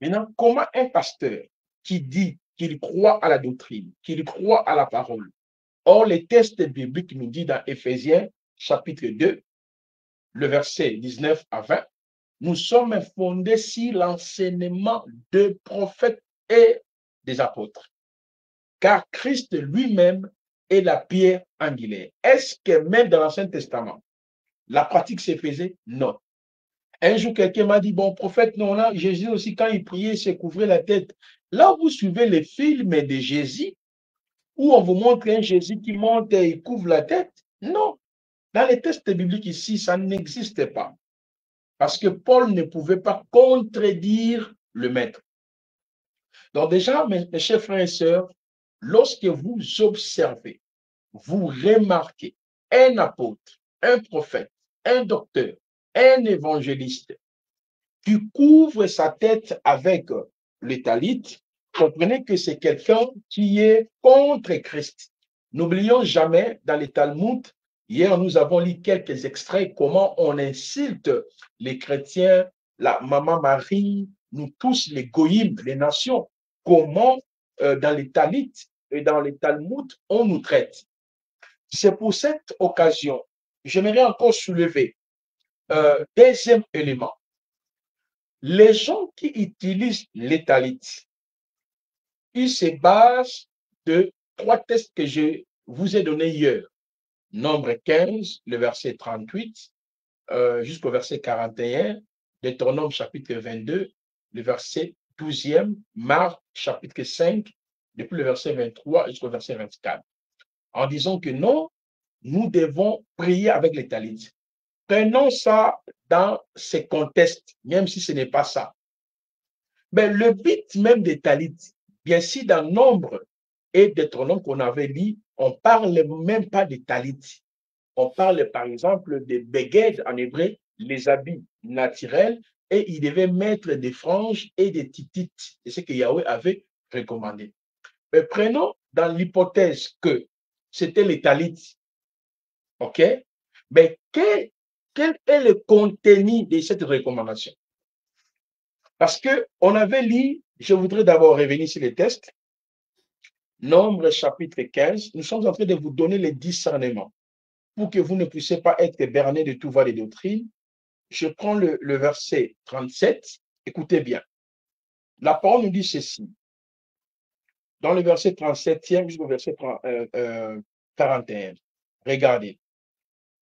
Maintenant, comment un pasteur qui dit qu'il croit à la doctrine, qu'il croit à la parole, or les textes bibliques nous disent dans Éphésiens chapitre 2, le verset 19 à 20, nous sommes fondés sur l'enseignement des prophètes et des apôtres. Car Christ lui-même est la pierre angulaire. Est-ce que même dans l'Ancien Testament, la pratique se faisait? Non. Un jour, quelqu'un m'a dit, bon, prophète, non, là, Jésus aussi, quand il priait, il se couvrait la tête. Là, vous suivez les films de Jésus, où on vous montre un Jésus qui monte et il couvre la tête. Non. Dans les textes bibliques ici, ça n'existe pas. Parce que Paul ne pouvait pas contredire le maître. Donc déjà, mes chers frères et sœurs, lorsque vous observez, vous remarquez un apôtre, un prophète, un docteur, un évangéliste qui couvre sa tête avec le talit, comprenez que c'est quelqu'un qui est contre Christ. N'oublions jamais, dans les Talmuds, hier nous avons lu quelques extraits, comment on insulte les chrétiens, la Maman Marie, nous tous, les goïms, les nations, comment dans les Talits et dans les Talmuds, on nous traite. C'est pour cette occasion, j'aimerais encore soulever deuxième élément. Les gens qui utilisent les talits, ils se basent de trois textes que je vous ai donnés hier. Nombre 15, le verset 38, jusqu'au verset 41, Deutéronome chapitre 22, le verset 12e, Marc chapitre 5, depuis le verset 23 jusqu'au verset 24. En disant que non, nous devons prier avec les talits. Prenons ça dans ces contextes, même si ce n'est pas ça. Mais le but même des talits, bien sûr, dans Nombre et Deutéronome qu'on avait lu, on ne parle même pas des talits. On parle par exemple des beged en hébreu, les habits naturels, et il devait mettre des franges et des titites. C'est ce que Yahweh avait recommandé. Mais prenons dans l'hypothèse que c'était les talits. OK? Mais quel est le contenu de cette recommandation? Parce qu'on avait lu, je voudrais d'abord revenir sur les textes. Nombre chapitre 15, nous sommes en train de vous donner les discernements pour que vous ne puissiez pas être berné de tout va des doctrines. Je prends le verset 37, écoutez bien. La parole nous dit ceci. Dans le verset 37e jusqu'au verset 41. Regardez.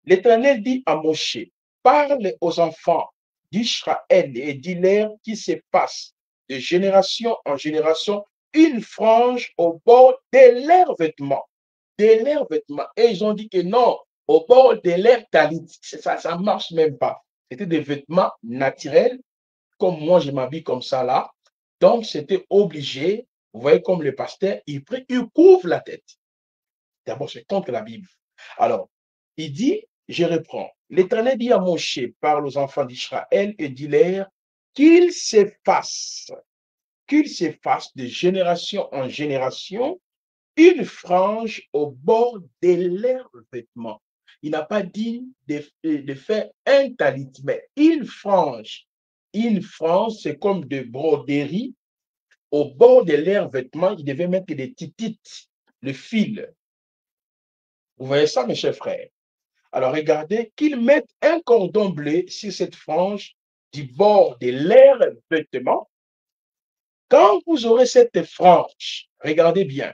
L'Éternel dit à Moshe, parle aux enfants d'Israël et dis-leur qu'il se passe de génération en génération une frange au bord de leurs vêtements. De leurs vêtements. Et ils ont dit que non, au bord de leurs talit. Ça ne marche même pas. C'était des vêtements naturels, comme moi je m'habille comme ça là. Donc c'était obligé, vous voyez comme le pasteur, il couvre la tête. D'abord, c'est contre la Bible. Alors, il dit, je reprends. L'Éternel dit à Moshe, parle aux enfants d'Israël et dis-leur qu'ils s'effacent de génération en génération une frange au bord de leurs vêtements. Il n'a pas dit de faire un talit, mais une frange. Une frange, c'est comme de broderie. Au bord de leurs vêtements, ils devaient mettre des titites, le fil. Vous voyez ça, mes chers frères? Alors, regardez qu'ils mettent un cordon bleu sur cette frange du bord de leurs vêtements. Quand vous aurez cette frange, regardez bien,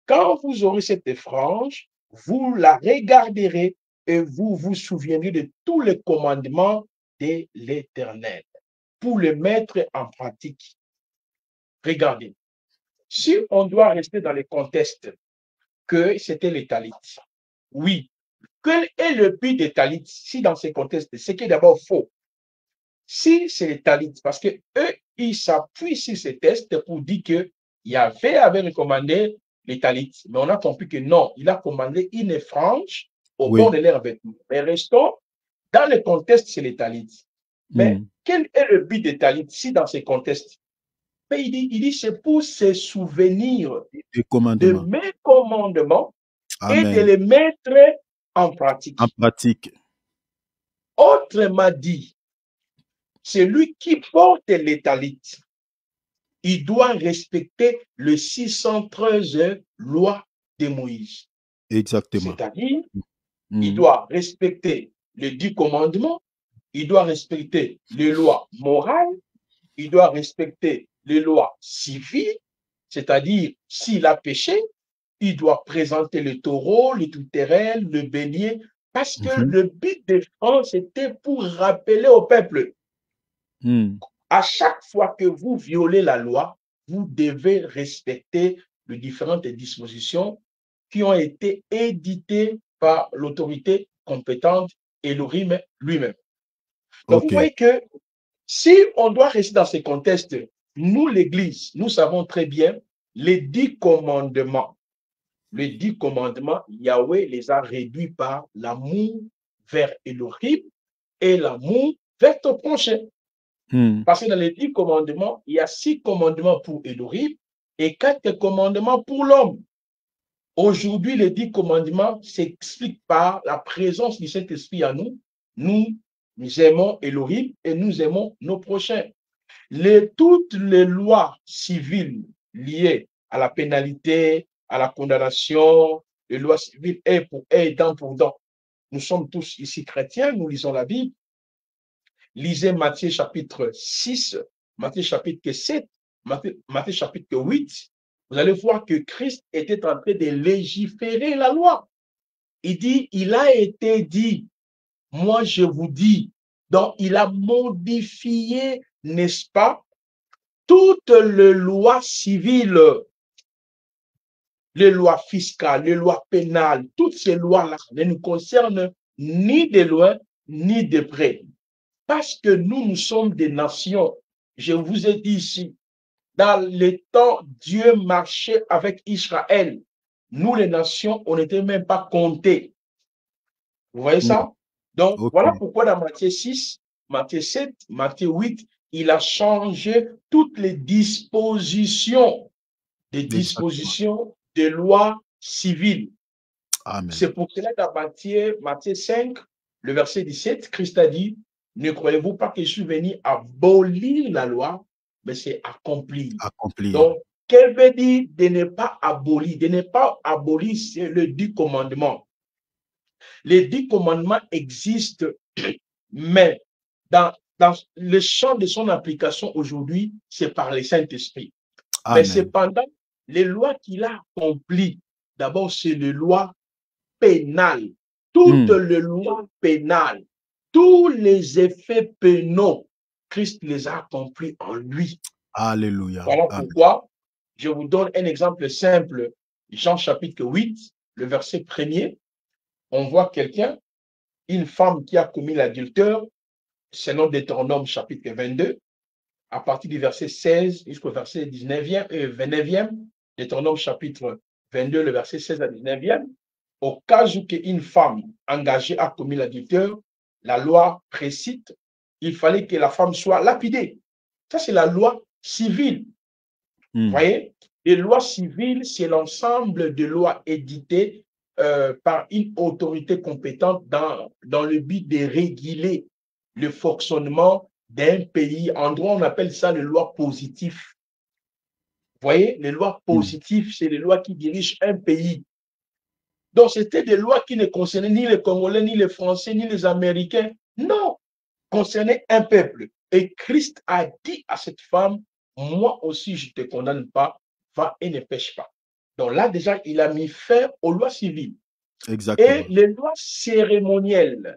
quand vous aurez cette frange, vous la regarderez et vous vous souviendrez de tous les commandements de l'Éternel pour les mettre en pratique. Regardez, si on doit rester dans le contexte que c'était les talits, oui, quel est le but des talits si dans ces contextes, ce qui est d'abord faux? Si c'est les talits, parce que eux, ils s'appuient sur ces tests pour dire que Yahvé avait recommandé les talits. Mais on a compris que non, il a commandé une frange au bord de leurs vêtements. Mais restons dans le contexte, c'est les talits. Mais quel est le but des talits si dans ces contextes? Mais il dit c'est pour se souvenir de mes commandements et de les mettre en pratique. En pratique. Autrement dit, celui qui porte les talits, il doit respecter le 613 lois de Moïse. Exactement. C'est-à-dire, il doit respecter les 10 commandements, il doit respecter les lois morales, il doit respecter les lois civiles, c'est-à-dire, s'il a péché, il doit présenter le taureau, le tout-terrain, le bélier, parce que le but des francs, c'était pour rappeler au peuple. À chaque fois que vous violez la loi, vous devez respecter les différentes dispositions qui ont été éditées par l'autorité compétente Elohim lui-même. Donc, vous voyez que si on doit rester dans ces contextes, nous, l'Église, nous savons très bien les 10 commandements. Les 10 commandements, Yahweh les a réduits par l'amour vers Elohim et l'amour vers ton prochain. Parce que dans les 10 commandements, il y a 6 commandements pour Elohim et 4 commandements pour l'homme. Aujourd'hui, les 10 commandements s'expliquent par la présence du Saint-Esprit en nous. Nous aimons Elohim et nous aimons nos prochains. Toutes les lois civiles liées à la pénalité, à la condamnation, les lois civiles, dent pour dent. Nous sommes tous ici chrétiens, nous lisons la Bible. Lisez Matthieu chapitre 6, Matthieu chapitre 7, Matthieu chapitre 8. Vous allez voir que Christ était en train de légiférer la loi. Il dit, il a été dit, moi je vous dis, donc il a modifié, n'est-ce pas, toutes les lois civiles, les lois fiscales, les lois pénales, toutes ces lois-là ne nous concernent ni de loin, ni de près. Parce que nous sommes des nations. Je vous ai dit ici, dans les temps, Dieu marchait avec Israël. Nous, les nations, on n'était même pas comptés. Vous voyez ça? Donc, voilà pourquoi dans Matthieu 6, Matthieu 7, Matthieu 8, il a changé toutes les dispositions, des lois civiles. C'est pour cela dans Matthieu 5, le verset 17, Christ a dit, ne croyez-vous pas que je suis venu abolir la loi, mais c'est accomplir. Donc, qu'elle veut dire de ne pas abolir? De ne pas abolir, c'est le 10 commandements. Les 10 commandements existent, mais dans le champ de son application aujourd'hui, c'est par le Saint-Esprit. Mais cependant, les lois qu'il a accomplies, d'abord, c'est les lois pénales. Toutes les lois pénales, tous les effets pénaux, Christ les a accomplis en lui. Alléluia. Voilà pourquoi je vous donne un exemple simple. Jean chapitre 8, le verset 1er, on voit quelqu'un, une femme qui a commis l'adultère, selon Deutéronome chapitre 22, à partir du verset 16 jusqu'au verset 29e, Deutéronome chapitre 22, le verset 16 à 19e, au cas où une femme engagée a commis l'adultère, la loi précite, il fallait que la femme soit lapidée. Ça, c'est la loi civile. Vous voyez? Les lois civiles, c'est l'ensemble de lois éditées par une autorité compétente dans le but de réguler le fonctionnement d'un pays. En droit, on appelle ça les lois positives. Vous voyez? Les lois positives, c'est les lois qui dirigent un pays. Donc, c'était des lois qui ne concernaient ni les Congolais, ni les Français, ni les Américains. Non, concernaient un peuple. Et Christ a dit à cette femme, moi aussi, je ne te condamne pas, va et ne pêche pas. Donc là, déjà, il a mis fin aux lois civiles. Exactement. Et les lois cérémonielles,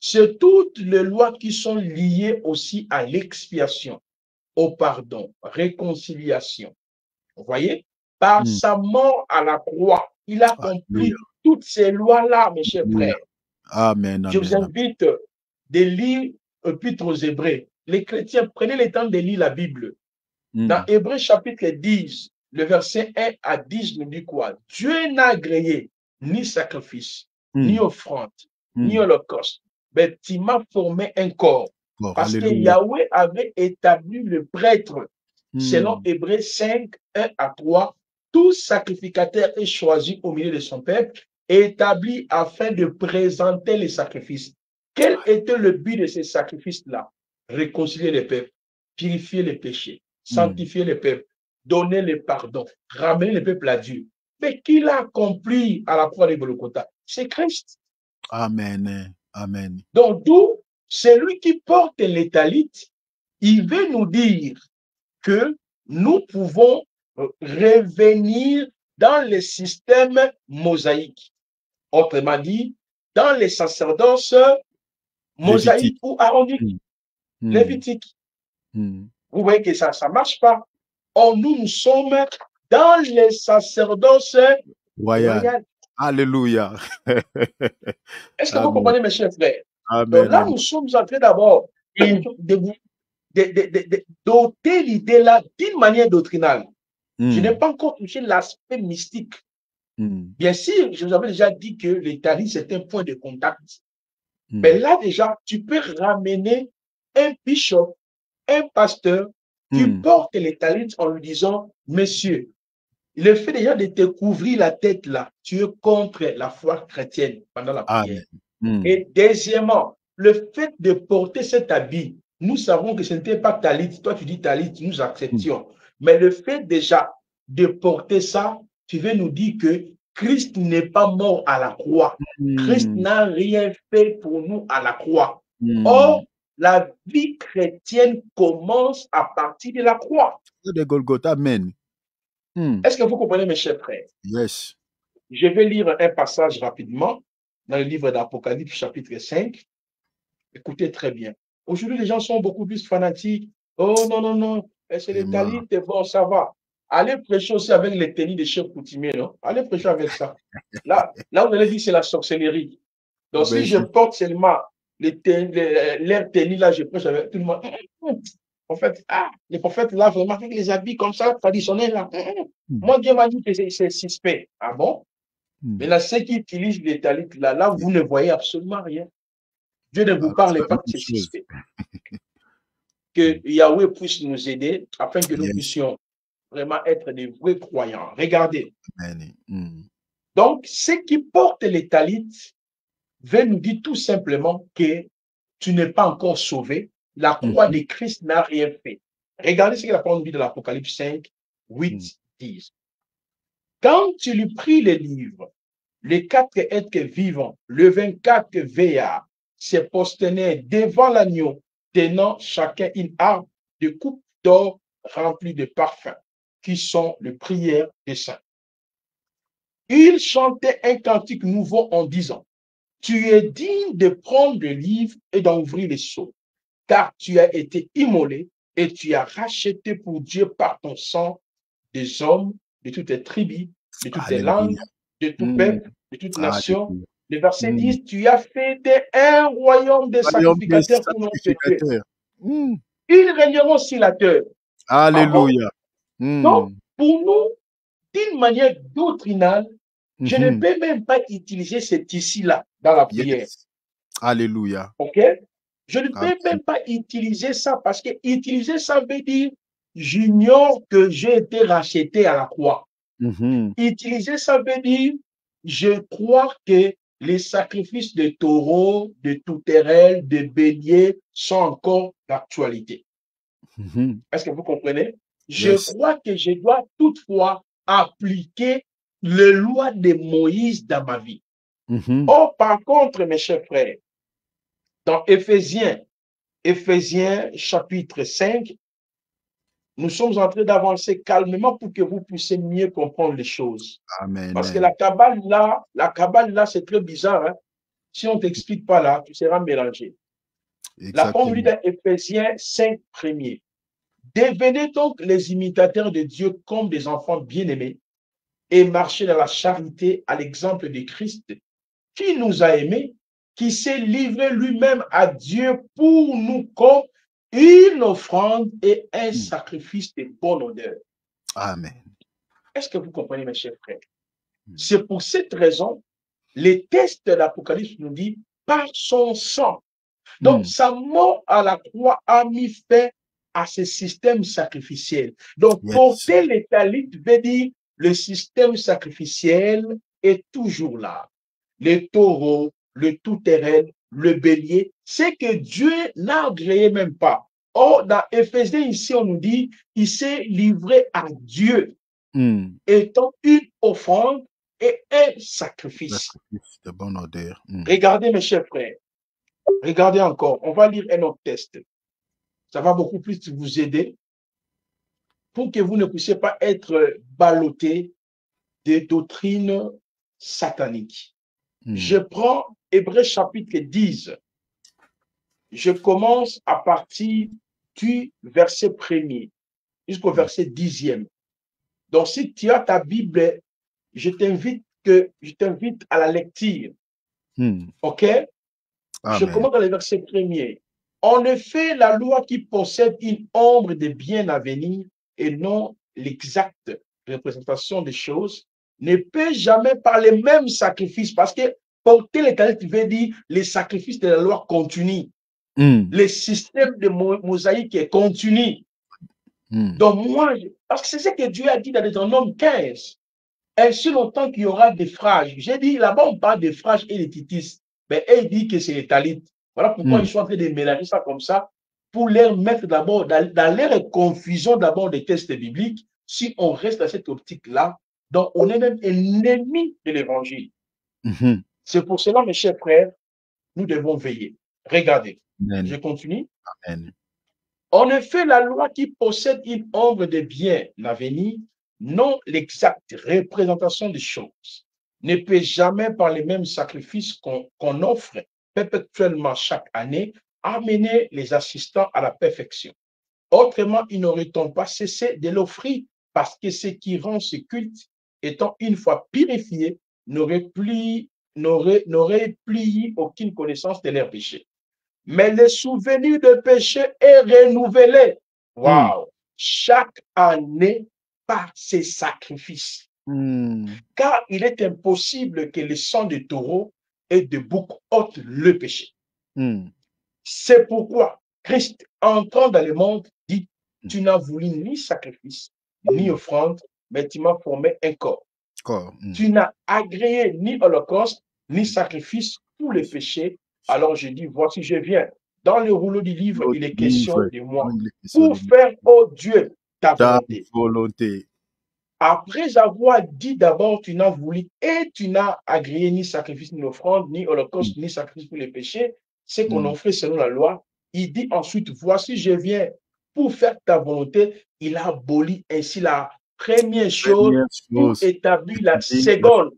c'est toutes les lois qui sont liées aussi à l'expiation, au pardon, réconciliation. Vous voyez? Par sa mort à la croix, il a accompli toutes ces lois-là, mes chers frères. Amen. Je vous invite de lire l'Épître aux Hébreux. Les chrétiens, prenez le temps de lire la Bible. Dans Hébreux chapitre 10, le verset 1 à 10 nous dit quoi? Dieu n'a agréé ni sacrifice, ni offrande, ni holocauste. Mais tu m'as formé un corps. Parce que Yahweh avait établi le prêtre, selon Hébreux 5, 1 à 3, tout sacrificateur est choisi au milieu de son peuple, établi afin de présenter les sacrifices. Quel était le but de ces sacrifices-là? Réconcilier les peuples, purifier les péchés, sanctifier les peuples, donner le pardon, ramener le peuple à Dieu. Mais qui l'a accompli à la croix de Golgotha? C'est Christ. Amen. Amen. Donc, d'où celui qui porte les talites, il veut nous dire que nous pouvons revenir dans le système mosaïque. Autrement dit, dans les sacerdoces mosaïques ou aroniques, lévitiques. Vous voyez que ça ne marche pas. Or, nous sommes dans les sacerdoces royales. Alléluia. Est-ce que vous comprenez, mes chers frères? Amen. Donc là, nous sommes en train d'abord doter l'idée-là d'une manière doctrinale. Je n'ai pas encore touché l'aspect mystique. Bien sûr, je vous avais déjà dit que les talis, c'est un point de contact. Mais là, déjà, tu peux ramener un bishop, un pasteur qui porte les talis en lui disant, monsieur, le fait déjà de te couvrir la tête là, tu es contre la foi chrétienne pendant la prière. Et deuxièmement, le fait de porter cet habit, nous savons que ce n'était pas talit. Toi, tu dis talit, nous acceptions. Mais le fait déjà de porter ça, tu veux nous dire que Christ n'est pas mort à la croix. Christ n'a rien fait pour nous à la croix. Or, la vie chrétienne commence à partir de la croix. De Golgotha, amen. Est-ce que vous comprenez, mes chers frères? Yes. Je vais lire un passage rapidement dans le livre d'Apocalypse, chapitre 5. Écoutez très bien. Aujourd'hui, les gens sont beaucoup plus fanatiques. Oh non, non, non, c'est les talis, bon, ça va. Allez prêcher aussi avec les tennis de chef coutumier, non? Allez prêcher avec ça. Là, vous allez dire que c'est la sorcellerie. Donc, si je porte seulement les tennis, là, je prêche avec tout le monde. En fait, les prophètes, là, vraiment, avec les habits comme ça, traditionnels, là. Moi, Dieu m'a dit que c'est suspect. Ah bon? Mais là, ceux qui utilisent les talis, là, vous ne voyez absolument rien. Dieu ne vous parle pas que c'est suspect. Que Yahweh puisse nous aider afin que nous puissions vraiment être des vrais croyants. Regardez. Donc, ceux qui portent les talis veulent nous dire tout simplement que tu n'es pas encore sauvé. La croix de Christ n'a rien fait. Regardez ce que la parole nous dit de l'Apocalypse 5, 8, 10. Quand tu lui pris les livres, les 4 êtres vivants, le 24 veillards, se prosternaient devant l'agneau, tenant chacun une harpe de coupe d'or remplie de parfums, qui sont les prières des saints. Ils chantaient un cantique nouveau en disant, tu es digne de prendre le livre et d'en ouvrir les sceaux, car tu as été immolé et tu as racheté pour Dieu par ton sang des hommes de toutes les tribus, de toutes les langues, de tout peuple, de toute nation. Le verset 10, tu as fait un royaume de sacrificateurs pour notre Dieu. Ils régneront sur la terre. Alléluia. Donc, pour nous, d'une manière doctrinale, je ne peux même pas utiliser cet ici-là dans la prière. Alléluia. OK? Je ne peux même pas utiliser ça parce que utiliser ça veut dire j'ignore que j'ai été racheté à la croix. Utiliser ça veut dire je crois que les sacrifices de taureaux, de tourterelles, de béliers sont encore d'actualité. Est-ce que vous comprenez? Je crois que je dois toutefois appliquer les lois de Moïse dans ma vie. Or, par contre, mes chers frères, dans Éphésiens chapitre 5, nous sommes en train d'avancer calmement pour que vous puissiez mieux comprendre les choses. Amen. Parce que la Kabbale là, c'est très bizarre. Hein? Si on ne t'explique pas là, tu seras mélangé. La parole dit dans Éphésiens 5 premier. Devenez donc les imitateurs de Dieu comme des enfants bien-aimés et marcher dans la charité à l'exemple de Christ, qui nous a aimés, qui s'est livré lui-même à Dieu pour nous comme une offrande et un sacrifice de bonne odeur. Amen. Est-ce que vous comprenez, mes chers frères? C'est pour cette raison, les textes de l'Apocalypse nous disent par son sang. Donc, sa mort à la croix a mis fin à ce système sacrificiel. Donc, porter les talits veut dire le système sacrificiel est toujours là. Les taureaux, le tout-terrain, le bélier, c'est que Dieu n'a agréé même pas. Or, dans Éphésiens, ici, on nous dit, il s'est livré à Dieu, étant une offrande et un sacrifice. De bonne odeur. Regardez, mes chers frères, regardez encore, on va lire un autre texte. Ça va beaucoup plus vous aider pour que vous ne puissiez pas être ballotté des doctrines sataniques. Je prends Hébreux chapitre 10. Je commence à partir du verset 1er jusqu'au verset 10e. Donc, si tu as ta Bible, je t'invite à la lecture. OK? Amen. Je commence dans le verset 1er. En effet, la loi qui possède une ombre de bien à venir et non l'exacte représentation des choses ne peut jamais par les mêmes sacrifices, parce que porter les talents veut dire les sacrifices de la loi continue. Le système de mosaïque est continu. Donc moi, parce que c'est ce que Dieu a dit dans Deutéronome 15. Ainsi longtemps qu'il y aura des phrases. J'ai dit, là-bas on parle des phrases et des titis. Mais il dit que c'est les talits. Voilà pourquoi ils sont en train de mélanger ça comme ça, pour leur mettre d'abord, dans leur confusion d'abord des textes bibliques. Si on reste dans cette optique-là, donc on est même ennemi de l'évangile. C'est pour cela, mes chers frères, nous devons veiller. Regardez, je continue. Amen. En effet, la loi qui possède une ombre de bien à venir, non l'exacte représentation des choses, ne peut jamais par les mêmes sacrifices qu'on offre perpétuellement chaque année amener les assistants à la perfection. Autrement, ils n'auraient-on pas cessé de l'offrir, parce que ce qui rend ce culte, étant une fois purifié, n'aurait plus aucune connaissance de leurs péchés. Mais le souvenir de péché est renouvelé. Waouh! Chaque année par ces sacrifices. Car il est impossible que le sang de taureau et de bouc ôte le péché. C'est pourquoi Christ, entrant dans le monde, dit, tu n'as voulu ni sacrifice, ni offrande, mais tu m'as formé un corps. Tu n'as agréé ni holocauste, ni sacrifice pour les péchés. Alors je dis, voici, je viens. Dans le rouleau du livre, il est question de moi. Pour faire, oh Dieu, ta volonté. Après avoir dit d'abord, tu n'as voulu et tu n'as agréé ni sacrifice, ni offrande, ni holocauste, ni sacrifice pour les péchés, c'est qu'on offrait selon la loi. Il dit ensuite, voici, je viens pour faire ta volonté. Il a aboli ainsi la première chose pour établir la seconde.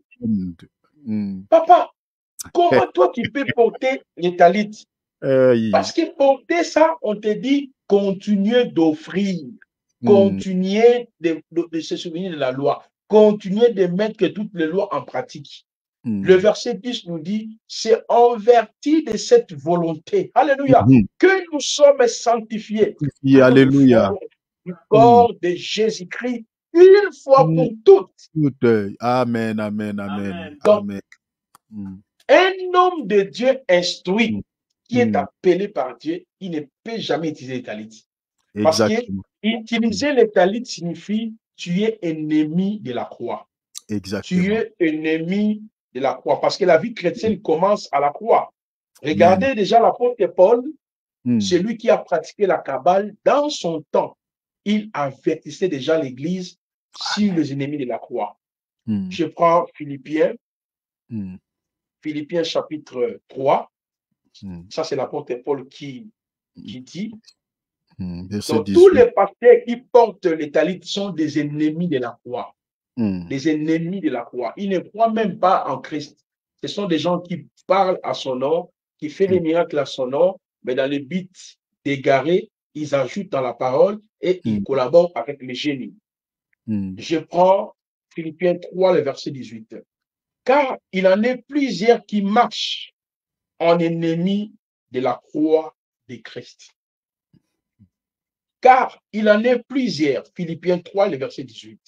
Papa, comment toi tu peux porter les talits? Parce que porter ça, on te dit continuer d'offrir, continuer de se souvenir de la loi, continuer de mettre toutes les lois en pratique. Le verset 10 nous dit, c'est en vertu de cette volonté, alléluia, que nous sommes sanctifiés. Alléluia. Du corps de Jésus-Christ, une fois pour toutes. Amen, amen, amen. Donc, amen. Un homme de Dieu instruit, qui est appelé par Dieu, il ne peut jamais utiliser les talits. Parce que utiliser les talits signifie tu es ennemi de la croix. Exactement. Tu es ennemi de la croix. Parce que la vie chrétienne commence à la croix. Regardez déjà l'apôtre Paul, celui qui a pratiqué la Kabbale dans son temps. Il avertissait déjà l'Église sur les ennemis de la croix. Je prends Philippiens. Philippiens chapitre 3. Ça, c'est l'apôtre Paul qui dit. Donc, tous les pasteurs qui portent les talits sont des ennemis de la croix. Des ennemis de la croix. Ils ne croient même pas en Christ. Ce sont des gens qui parlent à son nom, qui font des miracles à son nom, mais dans le but d'égarer, ils ajoutent dans la parole et ils collaborent avec les génies. Je prends Philippiens 3, le verset 18. Car il en est plusieurs qui marchent en ennemis de la croix de Christ. Car il en est plusieurs, Philippiens 3, le verset 18.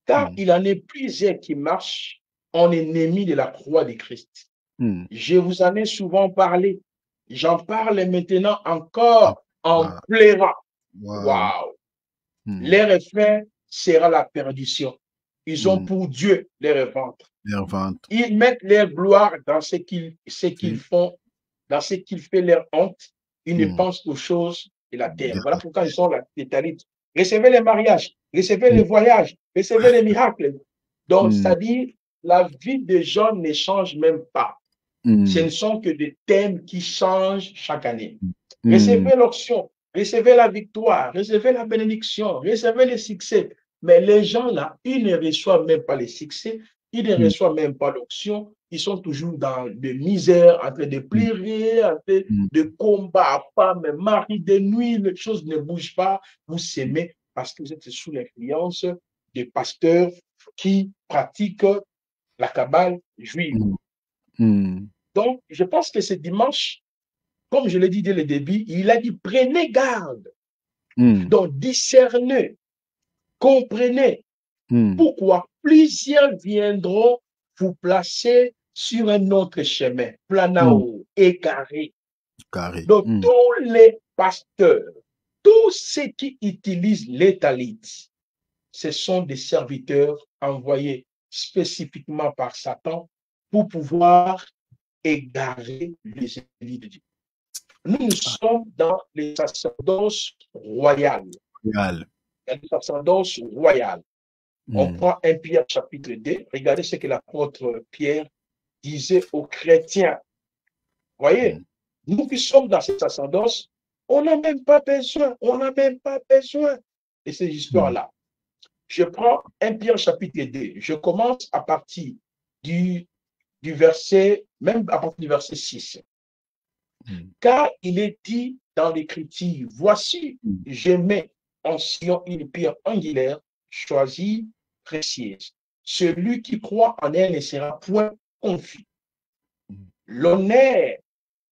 Car il en est plusieurs qui marchent en ennemis de la croix de Christ. Je vous en ai souvent parlé. J'en parle maintenant encore en pleurant. Wow. Leur effet sera la perdition. Ils ont pour Dieu leur ventre. Ils mettent leur gloire dans ce qu'ils font, dans ce qu'ils font leur honte. Ils ne pensent aux choses de la terre. Voilà pourquoi ils sont les talites. Recevez les mariages, recevez les voyages, recevez les miracles. Donc, c'est-à-dire, la vie des gens ne change même pas. Ce ne sont que des thèmes qui changent chaque année. Recevez l'onction, recevez la victoire, recevez la bénédiction, recevez les succès. Mais les gens là, ils ne reçoivent même pas les succès, ils ne reçoivent même pas l'onction. Ils sont toujours dans de misère, en train de pleurer, en train de combat, femme, mari, de nuit, les choses ne bougent pas. Vous s'aimez parce que vous êtes sous l'influence des pasteurs qui pratiquent la cabale juive. Donc, je pense que ce dimanche, comme je l'ai dit dès le début, il a dit prenez garde. Donc, discernez, comprenez. Pourquoi plusieurs viendront vous placer sur un autre chemin, planao, égaré. Donc, tous les pasteurs, tous ceux qui utilisent les talites, ce sont des serviteurs envoyés spécifiquement par Satan pour pouvoir égarer les élus de Dieu. Nous sommes dans les sacerdoces royales. Les sacerdoces royales. On prend 1 Pierre chapitre 2. Regardez ce que l'apôtre Pierre disait aux chrétiens. Voyez, nous qui sommes dans ces sacerdoces, on n'a même pas besoin, de ces histoires-là. Je prends 1 Pierre chapitre 2. Je commence à partir du verset, même à partir du verset 6. Car il est dit dans l'Écriture, voici, je mets en Sion une pierre angulaire, choisie, précieuse. Celui qui croit en elle ne sera point confus. L'honneur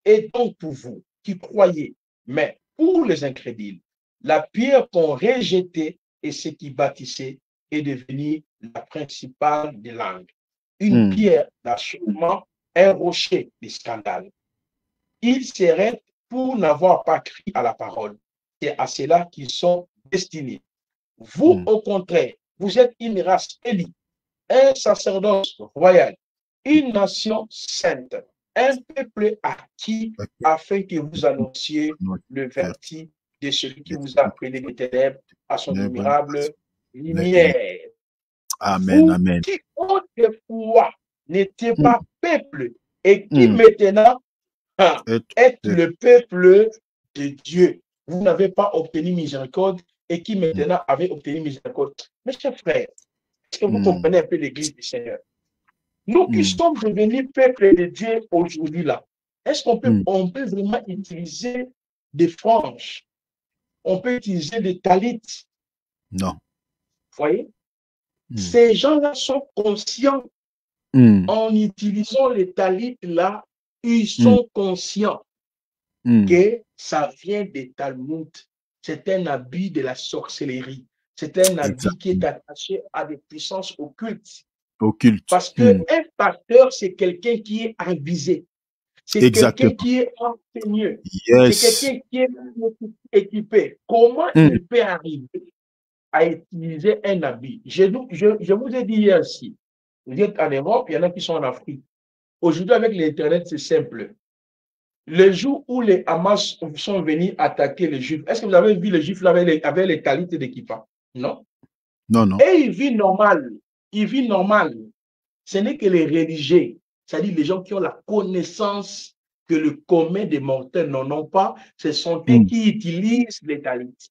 est donc pour vous qui croyez, mais pour les incrédules, la pierre qu'on rejetait et ce qui bâtissait est devenue la principale des langues. Une pierre d'achèvement, un rocher de scandale. Ils seraient pour n'avoir pas crié à la parole. C'est à cela qu'ils sont destinés. Vous, au contraire, vous êtes une race élue, un sacerdoce royal, une nation sainte, un peuple acquis, afin que vous annonciez le vertu de celui qui vous a appelé des ténèbres à son admirable lumière. Amen, vous amen. qui autrefois n'étiez pas peuple et qui maintenant êtes le peuple de Dieu. Vous n'avez pas obtenu miséricorde et qui maintenant avez obtenu miséricorde. Mes chers frères, est-ce que vous comprenez un peu l'Église du Seigneur? Nous qui sommes devenus peuple de Dieu aujourd'hui là, est-ce qu'on peut, on peut vraiment utiliser des franges? On peut utiliser des talites? Non. Vous voyez? Ces gens-là sont conscients. En utilisant les talites là, ils sont conscients que ça vient des Talmud. C'est un habit de la sorcellerie. C'est un habit qui est attaché à des puissances occultes. Parce qu'un pasteur, c'est quelqu'un qui est avisé. C'est quelqu'un qui est enseigné. C'est quelqu'un qui est équipé. Comment il peut arriver à utiliser un habit? Je vous ai dit hier aussi, vous êtes en Europe, il y en a qui sont en Afrique. Aujourd'hui, avec l'Internet, c'est simple. Le jour où les Hamas sont venus attaquer les Juifs, est-ce que vous avez vu les Juifs avec les qualités d'équipement? Non. Non, non. Et ils vivent normal. Ils vivent normal. Ce n'est que les religieux, c'est-à-dire les gens qui ont la connaissance que le commun des mortels n'en ont pas, ce sont eux qui utilisent les talites.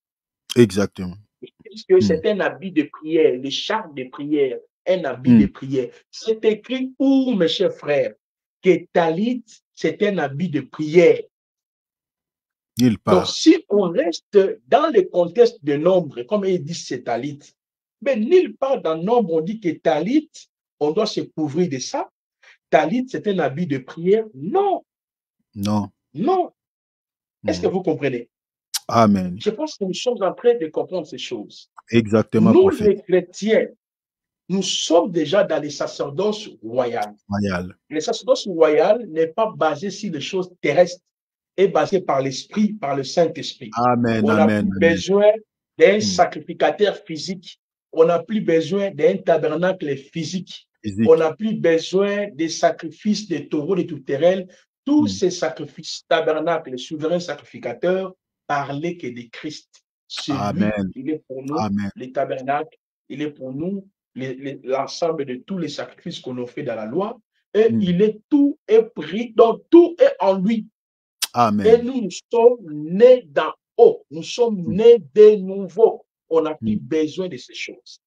Exactement. Puisque c'est un habit de prière, le char de prière, un habit de prière. C'est écrit où, mes chers frères, que talit, c'est un habit de prière. Donc, si on reste dans le contexte de nombre, comme ils disent c'est talit, Mais nulle part dans Nombre, on dit que talit, on doit se couvrir de ça. Talit, c'est un habit de prière. Non, Non. non. Est-ce que vous comprenez? Amen. Je pense que nous sommes en train de comprendre ces choses. Exactement, Nous, prophète. les chrétiens, nous sommes déjà dans les sacerdoces royales. Royal. Le sacerdoce royal n'est pas basé sur les choses terrestres, est basé par l'Esprit, par le Saint-Esprit. Amen, On n'a amen, plus amen. besoin d'un sacrificateur physique. On n'a plus besoin d'un tabernacle physique. Physique. On n'a plus besoin des sacrifices des taureaux, des tourterelles. Tous ces sacrifices, tabernacles, souverains sacrificateurs, parlaient que de Christ. Celui, Amen. il est pour nous, Amen. les tabernacles, il est pour nous, l'ensemble de tous les sacrifices qu'on a fait dans la loi. Et il est tout est pris, donc tout est en lui. Amen. Et nous sommes nés d'en haut. Nous sommes nés de nouveau. On n'a plus besoin de ces choses.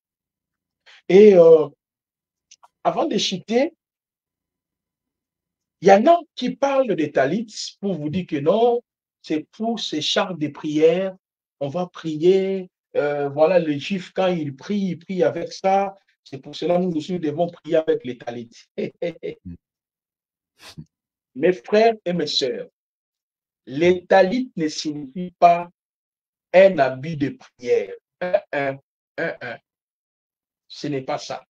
Et avant de chuter, il y en a qui parlent de talit pour vous dire que non, c'est pour ces chars de prière. On va prier. Voilà, le juif, quand il prie avec ça. C'est pour cela que nous aussi devons prier avec les talits. Mes frères et mes sœurs, les talits ne signifient pas un habit de prière. Ce n'est pas ça.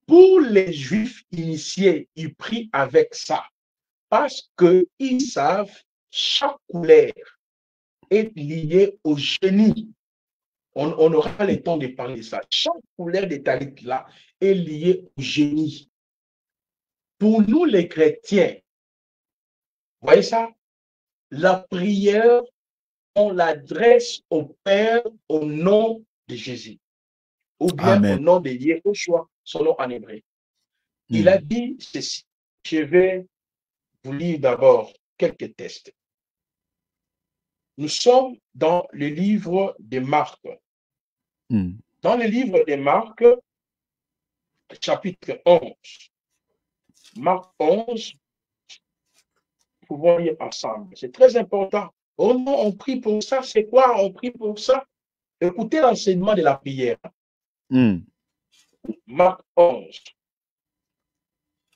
Pour les Juifs initiés, ils prient avec ça parce qu'ils savent chaque couleur est liée au génie. On aura le temps de parler de ça. Chaque couleur de talit là est liée au génie. Pour nous les chrétiens, vous voyez ça? La prière, on l'adresse au Père au nom de Jésus. Ou bien Amen. au nom de Yeshua, son nom en hébreu. Il a dit ceci. Je vais vous lire d'abord quelques textes. Nous sommes dans le livre de Marc. Dans le livre de Marc, chapitre 11. Marc 11, nous pouvons lire ensemble. C'est très important. Oh non, on prie pour ça. C'est quoi? On prie pour ça. Écoutez l'enseignement de la prière. Marc 11.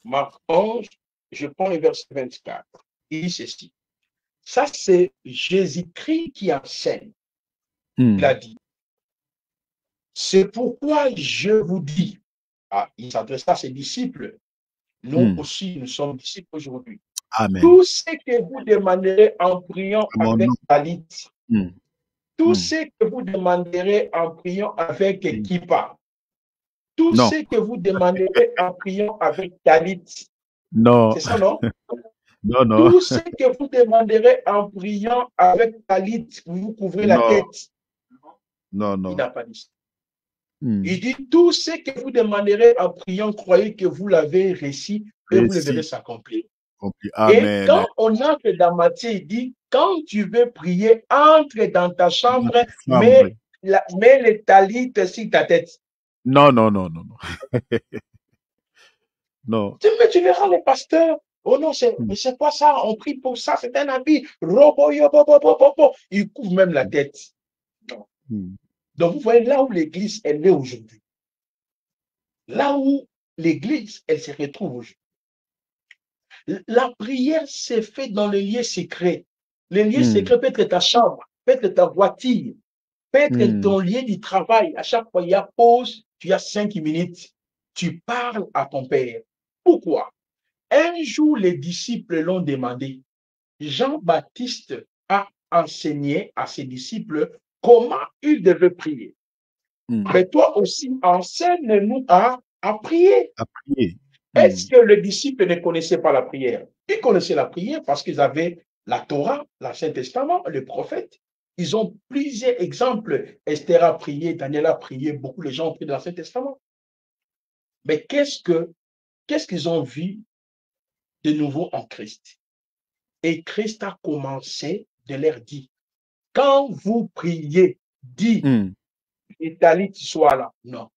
Marc 11, je prends le verset 24. Il dit ceci. Ça, c'est Jésus-Christ qui enseigne. Il a dit. C'est pourquoi je vous dis. Il s'adresse à ses disciples. Nous aussi, nous sommes disciples aujourd'hui. Tout ce que vous demanderez en priant avec talit. Tout ce que vous demanderez en priant avec kippa. Tout ce que vous demanderez en priant avec talit. Non. C'est ça, non? Non, non. Tout ce que vous demanderez en priant avec talit, vous couvrez la tête. Non, non. Il n'a pas dit ça. Il dit tout ce que vous demanderez en priant, croyez que vous l'avez réussi et vous le verrez s'accomplir. Et quand on entre dans Matthieu, il dit quand tu veux prier, entre dans ta chambre, mets les talit sur ta tête. Non, non, non, non, non. Non. Mais tu verras les pasteurs. Oh non, mais c'est pas ça, on prie pour ça, c'est un habit. Il couvre même la tête. Non. Donc, vous voyez là où l'église est née aujourd'hui. Là où l'église, elle se retrouve aujourd'hui. La prière s'est faite dans le lieu secret. Le lieu secret peut être ta chambre, peut être ta voiture, peut être ton lieu du travail. À chaque fois, il y a pause, tu as 5 minutes. Tu parles à ton Père. Pourquoi? Un jour, les disciples l'ont demandé. Jean-Baptiste a enseigné à ses disciples comment ils devaient prier. Mais toi aussi, enseigne-nous à prier. À prier. Est-ce que les disciples ne connaissaient pas la prière? Ils connaissaient la prière parce qu'ils avaient la Torah, l'Ancien Testament, le prophète. Ils ont plusieurs exemples. Esther a prié, Daniel a prié, beaucoup de gens ont prié dans l'Ancien Testament. Mais qu'est-ce qu'ils ont vu de nouveau en Christ? Et Christ a commencé de leur dire, quand vous priez, dit, Italie soit là. Non.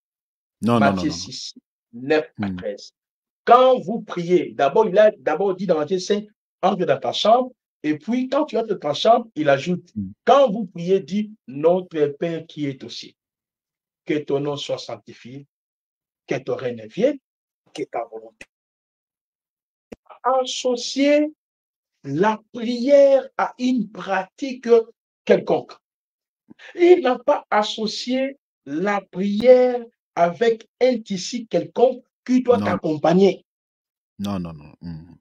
Non, Matthieu non, non, 6, 9 à 13. Quand vous priez, d'abord, il a d'abord dit dans Matthieu 5, entre dans ta chambre, et puis quand tu entres dans ta chambre, il ajoute, quand vous priez, dit, notre Père qui est au ciel. que ton nom soit sanctifié, que ton règne vienne, que ta volonté. Associer la prière à une pratique quelconque. Il n'a pas associé la prière avec un tissu quelconque qui doit t'accompagner. Non. Vous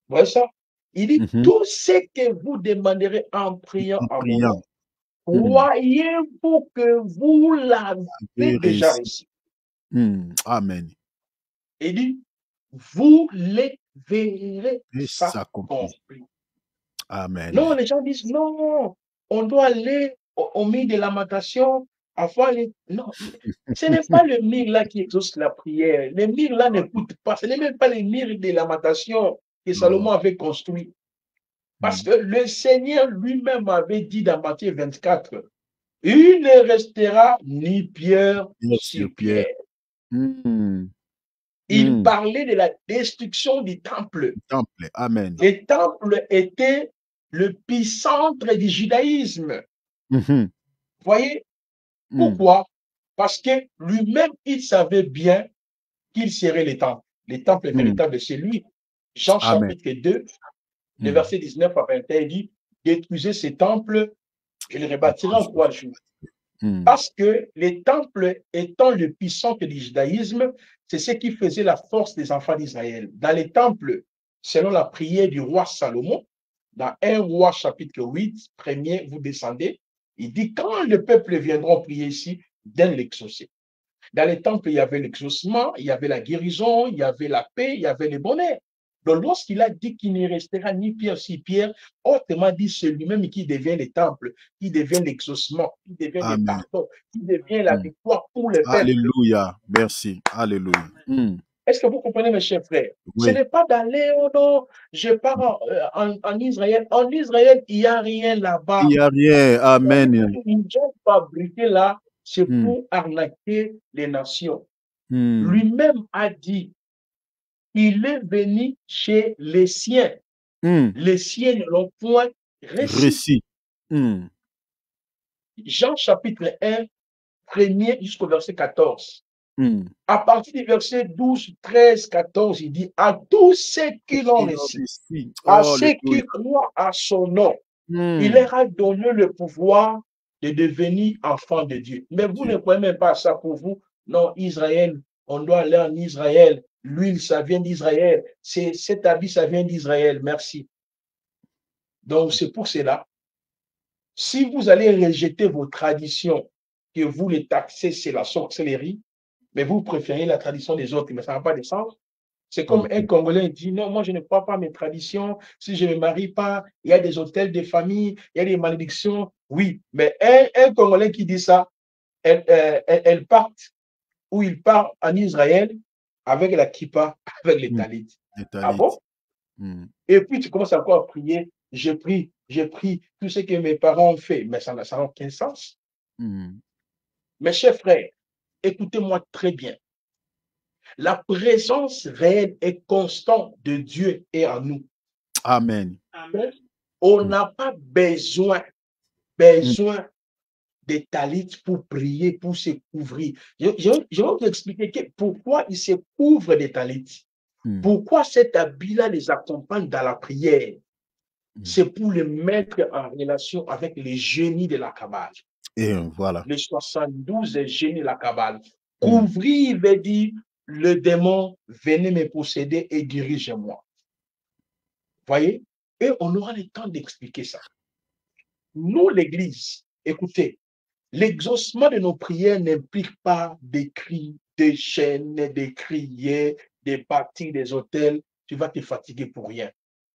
voyez ça? Il dit, tout ce que vous demanderez en priant à mon nom, croyez-vous que vous l'avez déjà reçu. Amen. Il dit, vous les verrez s'accomplir. Amen. Non, les gens disent, non, on doit aller au mur de lamentation avant les... Non, ce n'est pas le mur là qui exauce la prière. Le mur là n'écoute pas. Ce n'est même pas le mur de lamentation que Salomon avait construit. Parce que le Seigneur lui-même avait dit dans Matthieu 24, il ne restera ni pierre sur pierre. Il parlait de la destruction du temple. Amen. Le temple était l'épicentre du judaïsme. Vous voyez? Pourquoi? Parce que lui-même, il savait bien qu'il serait le temple. Le temple véritable, c'est lui. Jean chapitre 2, le verset 19 à 21, il dit, détruisez ce temple, je le rebâtirai en 3 jours. Parce que les temples étant le puissance du judaïsme, c'est ce qui faisait la force des enfants d'Israël. Dans les temples, selon la prière du roi Salomon, dans 1 roi chapitre 8, premier, vous descendez, il dit, quand le peuple viendra prier ici, donne l'exaucé. Dans les temples, il y avait l'exaucement, il y avait la guérison, il y avait la paix, il y avait le bonheur. Donc, lorsqu'il a dit qu'il ne restera ni pierre si pierre, autrement dit, c'est lui-même qui devient le temple, qui devient l'exaucement, qui devient le pardon, qui devient la victoire pour le peuple. Alléluia. Merci. Alléluia. Est-ce que vous comprenez, mes chers frères? Oui. Ce n'est pas d'aller, oh non, je pars en Israël. En Israël, il n'y a rien là-bas. Il n'y a rien. Amen. Ils ont fabriqué là, c'est pour arnaquer les nations. Lui-même a dit, il est venu chez les siens. Les siens ne l'ont point reçu. Jean chapitre 1, premier jusqu'au verset 14. À partir du verset 12, 13, 14, il dit, à tous ceux qui l'ont reçu, à ceux qui croient à son nom, il leur a donné le pouvoir de devenir enfants de Dieu. Mais vous ne croyez même pas ça pour vous. Non, Israël, on doit aller en Israël. L'huile, ça vient d'Israël. Cet habit, ça vient d'Israël. Merci. Donc, c'est pour cela. Si vous allez rejeter vos traditions, que vous les taxez, c'est la sorcellerie, mais vous préférez la tradition des autres, mais ça n'a pas de sens. C'est comme un Congolais dit, non, moi je ne crois pas à mes traditions, si je ne me marie pas, il y a des hôtels de famille, il y a des malédictions. Oui, mais un Congolais qui dit ça, elle part où il part en Israël avec la kippa, avec les talit. Ah bon? Et puis tu commences encore à prier, j'ai pris tout ce que mes parents ont fait, mais ça n'a aucun sens. Mes chers frères, écoutez-moi très bien. La présence réelle et constante de Dieu est en nous. Amen. On n'a pas besoin des talits pour prier, pour se couvrir. Je vais vous expliquer pourquoi ils se couvrent des talits. Pourquoi cet habit-là les accompagne dans la prière. C'est pour les mettre en relation avec les génies de la Kabbale. Et voilà. Les 72 génies de la Kabbale. Couvrir veut dire le démon, venez me posséder et dirige-moi. Voyez? Et on aura le temps d'expliquer ça. Nous, l'Église, écoutez, l'exaucement de nos prières n'implique pas des cris, des chaînes, des criers, des bâtis, des hôtels. Tu vas te fatiguer pour rien.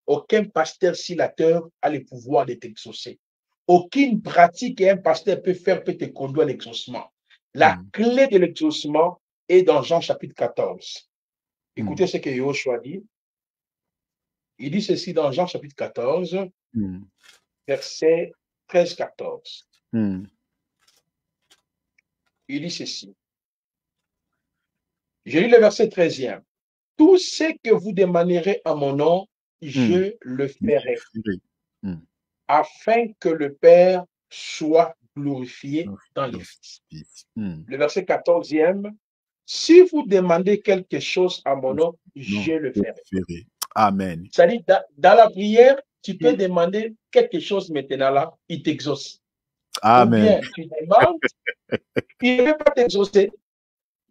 Aucun pasteur silateur a le pouvoir de t'exaucer. Aucune pratique qu'un pasteur peut faire peut te conduire à l'exaucement. La clé de l'exaucement est dans Jean chapitre 14. Écoutez ce que Yoshua dit. Il dit ceci dans Jean chapitre 14, verset 13-14. Il dit ceci. Je lis le verset 13e. Tout ce que vous demanderez en mon nom, je le ferai. Afin que le Père soit glorifié dans les fils. Hmm. Le verset 14e, si vous demandez quelque chose à mon nom, je le ferai. Amen. C'est-à-dire, dans la prière, tu peux demander quelque chose maintenant là, il t'exauce. Amen. Ou bien tu demandes, il ne veut pas t'exaucer.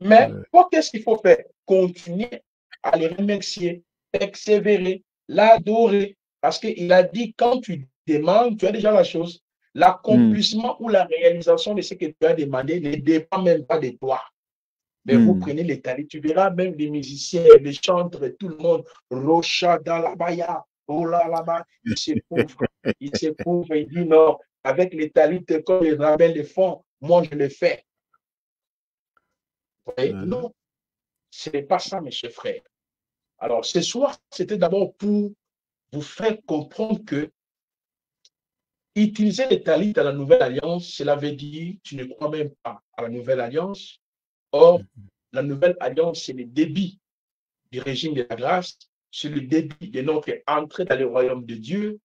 Mais qu'est-ce qu'il faut faire? Continuer à le remercier, persévérer, l'adorer. Parce qu'il a dit, quand tu demandes, tu as déjà la chose. L'accomplissement ou la réalisation de ce que tu as demandé ne dépend même pas de toi. Mais vous prenez les talents, tu verras même les musiciens, les chantres, tout le monde, Rocha dans la baya, oh là là-bas, il se couvre, il dit non, avec les talents comme les rabbins le font, moi je le fais. Non, ce n'est pas ça, mes chers frères. Alors, ce soir, c'était d'abord pour vous faire comprendre que utiliser les talents dans la nouvelle alliance, cela veut dire tu ne crois même pas à la nouvelle alliance. Or, la nouvelle alliance, c'est le début du régime de la grâce, c'est le début de notre entrée dans le royaume de Dieu.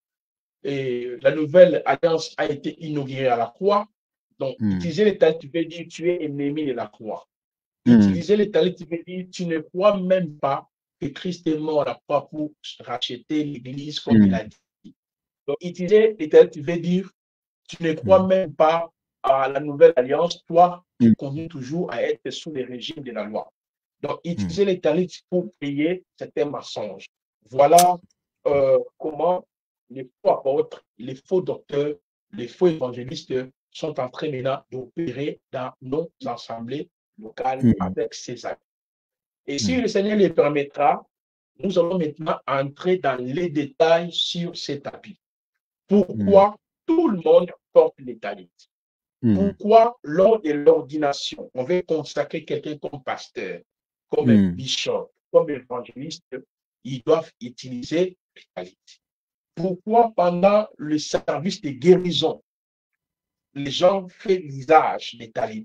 Et la nouvelle alliance a été inaugurée à la croix. Donc, utiliser les talents, tu veux dire tu es ennemi de la croix. Utiliser les talents, tu veux dire tu ne crois même pas que Christ est mort à la croix pour racheter l'Église comme il a dit. Donc, utiliser les talents, tu veux dire tu ne crois même pas à la nouvelle alliance. Toi, tu continues toujours à être sous le régime de la loi. Donc, utiliser les talents pour prier, c'est un mensonge. Voilà comment les faux apôtres, les faux docteurs, les faux évangélistes sont en train maintenant d'opérer dans nos assemblées locales avec ces actes. Et si le Seigneur le permettra, nous allons maintenant entrer dans les détails sur ces tapis. Pourquoi tout le monde porte les talents? Pourquoi lors de l'ordination, on veut consacrer quelqu'un comme pasteur, comme un bishop, comme évangéliste, ils doivent utiliser les talents? Pourquoi pendant le service de guérison, les gens font l'usage des talents?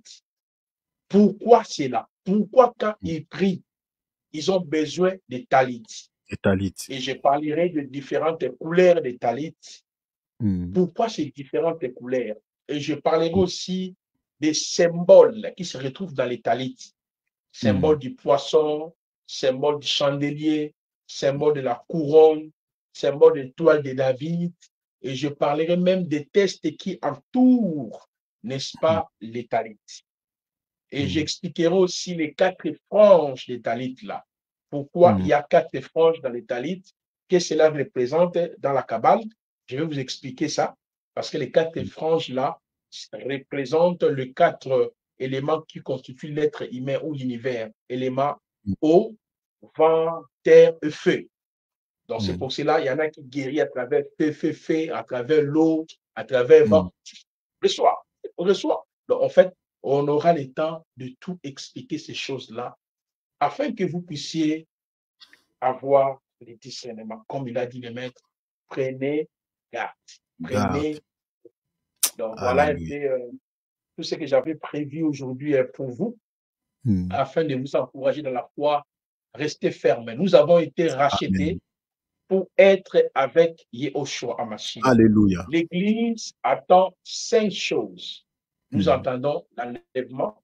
Pourquoi c'est là? Pourquoi quand ils prient, ils ont besoin des talents? Et je parlerai de différentes couleurs des talents. Pourquoi ces différentes couleurs? Et je parlerai aussi des symboles qui se retrouvent dans les talents. Symbole du poisson, symbole du chandelier, symbole de la couronne, symbole de l'étoile de David. Et je parlerai même des textes qui entourent, n'est-ce pas, les talents. Et j'expliquerai aussi les 4 franges des talents là. Pourquoi il y a 4 franges dans les talents? Qu'est-ce que cela représente dans la Kabbale? Je vais vous expliquer ça. Parce que les 4 franges là représentent les 4 éléments qui constituent l'être humain ou l'univers. Éléments eau, vent, terre et feu. Donc c'est pour cela, il y en a qui guérissent à travers feu, à travers l'eau, à travers vent. Reçois. Donc en fait, on aura le temps de tout expliquer ces choses-là afin que vous puissiez avoir les discernements. Comme il a dit le maître, prenez garde. Donc voilà un peu tout ce que j'avais prévu aujourd'hui pour vous, afin de vous encourager dans la foi. Restez fermes. Nous avons été rachetés pour être avec Yehoshua HaMashiach. Alléluia. L'Église attend 5 choses. Nous entendons l'enlèvement,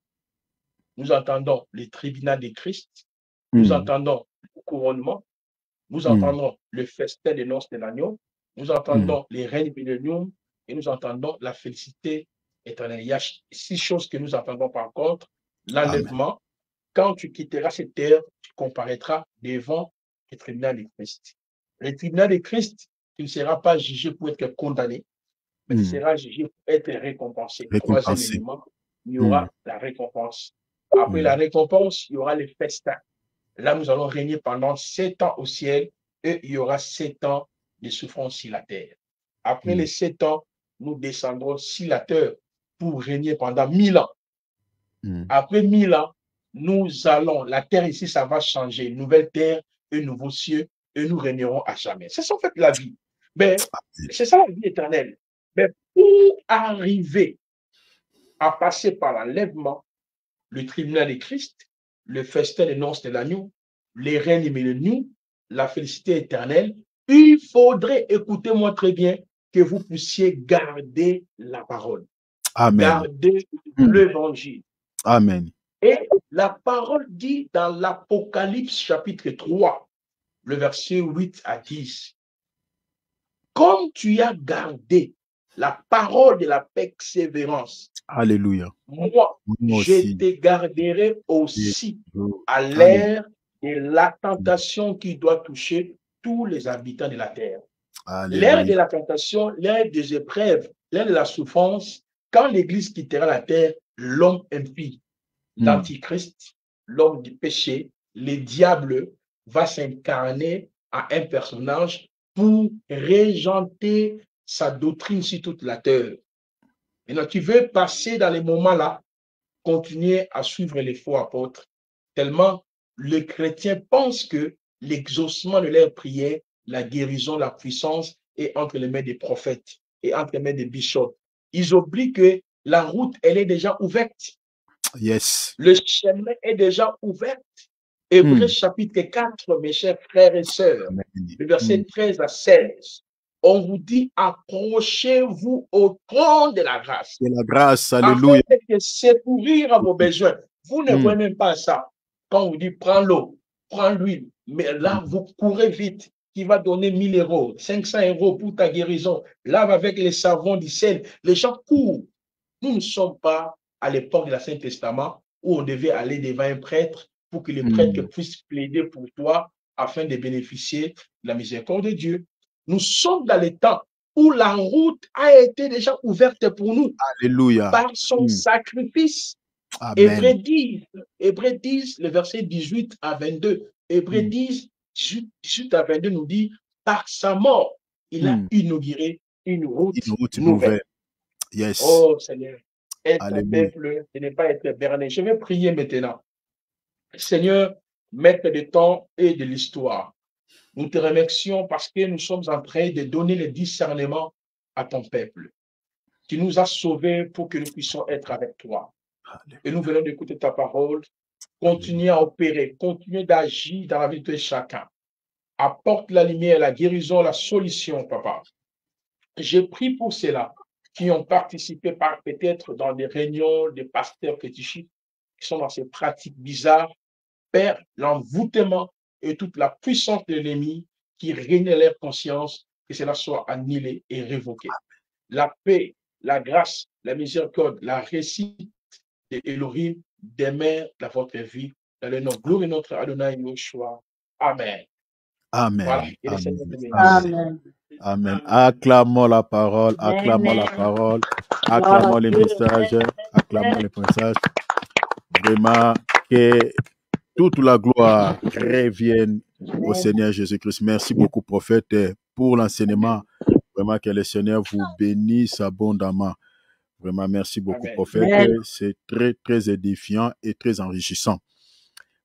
nous entendons le tribunal de Christ, nous entendons le couronnement, nous entendons le festin des noces de l'agneau, nous entendons les règnes millénium et nous entendons la félicité éternelle. Il y a 6 choses que nous entendons par contre. L'enlèvement, quand tu quitteras cette terre, tu comparaîtras devant le tribunal de Christ. Le tribunal de Christ, tu ne seras pas jugé pour être condamné, mais tu seras jugé pour être récompensé. Troisième élément, il y aura la récompense. Après la récompense, il y aura le festin. Là, nous allons régner pendant 7 ans au ciel et il y aura 7 ans de souffrance sur la terre. Après les 7 ans, nous descendrons sur la terre pour régner pendant 1000 ans. Après 1000 ans, nous allons, la terre ici, ça va changer. Une nouvelle terre, un nouveau ciel, et nous régnerons à jamais. C'est ça en fait la vie. Mais c'est ça la vie éternelle. Mais pour arriver à passer par l'enlèvement, le tribunal de Christ, le festin des noces de l'agneau, les règnes milléniaux, la félicité éternelle, il faudrait, écoutez-moi très bien, que vous puissiez garder la parole. Amen. Garder l'évangile. Amen. Et la parole dit dans l'Apocalypse chapitre 3, le verset 8 à 10, comme tu as gardé la parole de la persévérance, Alléluia. moi, Moi je aussi. te garderai aussi à l'ère de la tentation qui doit toucher tous les habitants de la terre. L'ère de Alléluia. la tentation, l'ère des épreuves, l'ère de la souffrance, quand l'Église quittera la terre, l'homme impie, l'antichrist, l'homme du péché, le diable va s'incarner à un personnage pour régenter sa doctrine sur toute la terre. Maintenant, tu veux passer dans les moments-là, continuer à suivre les faux apôtres, tellement les chrétiens pensent que l'exaucement de leurs prières, la guérison, la puissance est entre les mains des prophètes et entre les mains des bishops. Ils oublient que la route, elle est déjà ouverte. Yes. Le chemin est déjà ouvert. Hébreux chapitre 4, mes chers frères et sœurs, le verset 13 à 16. On vous dit, approchez-vous au trône de la grâce. De la grâce, alléluia. Afin de secourir à vos besoins. Vous ne voyez même pas ça. Quand on vous dit, prends l'eau, prends l'huile, mais là, vous courez vite. Qui va donner 1000 euros, 500 euros pour ta guérison. Lave avec les savons du sel. Les gens courent. Nous ne sommes pas à l'époque de l'Ancien Testament où on devait aller devant un prêtre pour que le prêtre puisse plaider pour toi afin de bénéficier de la miséricorde de Dieu. Nous sommes dans le temps où la route a été déjà ouverte pour nous. Alléluia. Par son sacrifice. Amen. Hébreux 10, le verset 18 à 22. Hébreux 10, 18 à 22 nous dit, par sa mort, il a inauguré une route nouvelle. Yes. Oh Seigneur, être un Alléluia. peuple et ne pas être berné. Je vais prier maintenant. Seigneur, maître de temps et de l'histoire, nous te remercions parce que nous sommes en train de donner le discernement à ton peuple. Tu nous as sauvés pour que nous puissions être avec toi. Et nous venons d'écouter ta parole. Continue à opérer, continue d'agir dans la vie de chacun. Apporte la lumière, la guérison, la solution, papa. Je prie pour ceux-là qui ont participé par peut-être dans des réunions de pasteurs fétichistes, qui sont dans ces pratiques bizarres. Père, l'envoûtement et toute la puissance de l'ennemi qui règne à leur conscience, que cela soit annulé et révoqué. La paix, la grâce, la miséricorde, la réussite de Elohim demeure dans votre vie. Dans le nom glorieux de notre Adonai Yoshua. Amen. Amen. Voilà. Et le Amen. Seigneur te bénisse. Amen. Amen. Acclamons la parole, acclamons la parole, acclamons les messages, acclamons les messages. Vraiment, que toute la gloire revienne au Seigneur Jésus-Christ. Merci beaucoup, prophète, pour l'enseignement. Vraiment, que le Seigneur vous bénisse abondamment. Vraiment, merci beaucoup, Amen. prophète. C'est très, très édifiant et très enrichissant.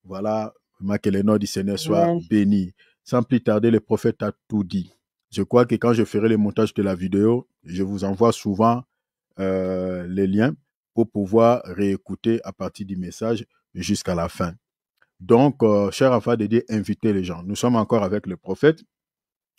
Voilà, vraiment que le nom du Seigneur soit béni. Sans plus tarder, le prophète a tout dit. Je crois que quand je ferai le montage de la vidéo, je vous envoie souvent les liens pour pouvoir réécouter à partir du message jusqu'à la fin. Donc, cher enfant de Dieu, invitez les gens. Nous sommes encore avec le prophète.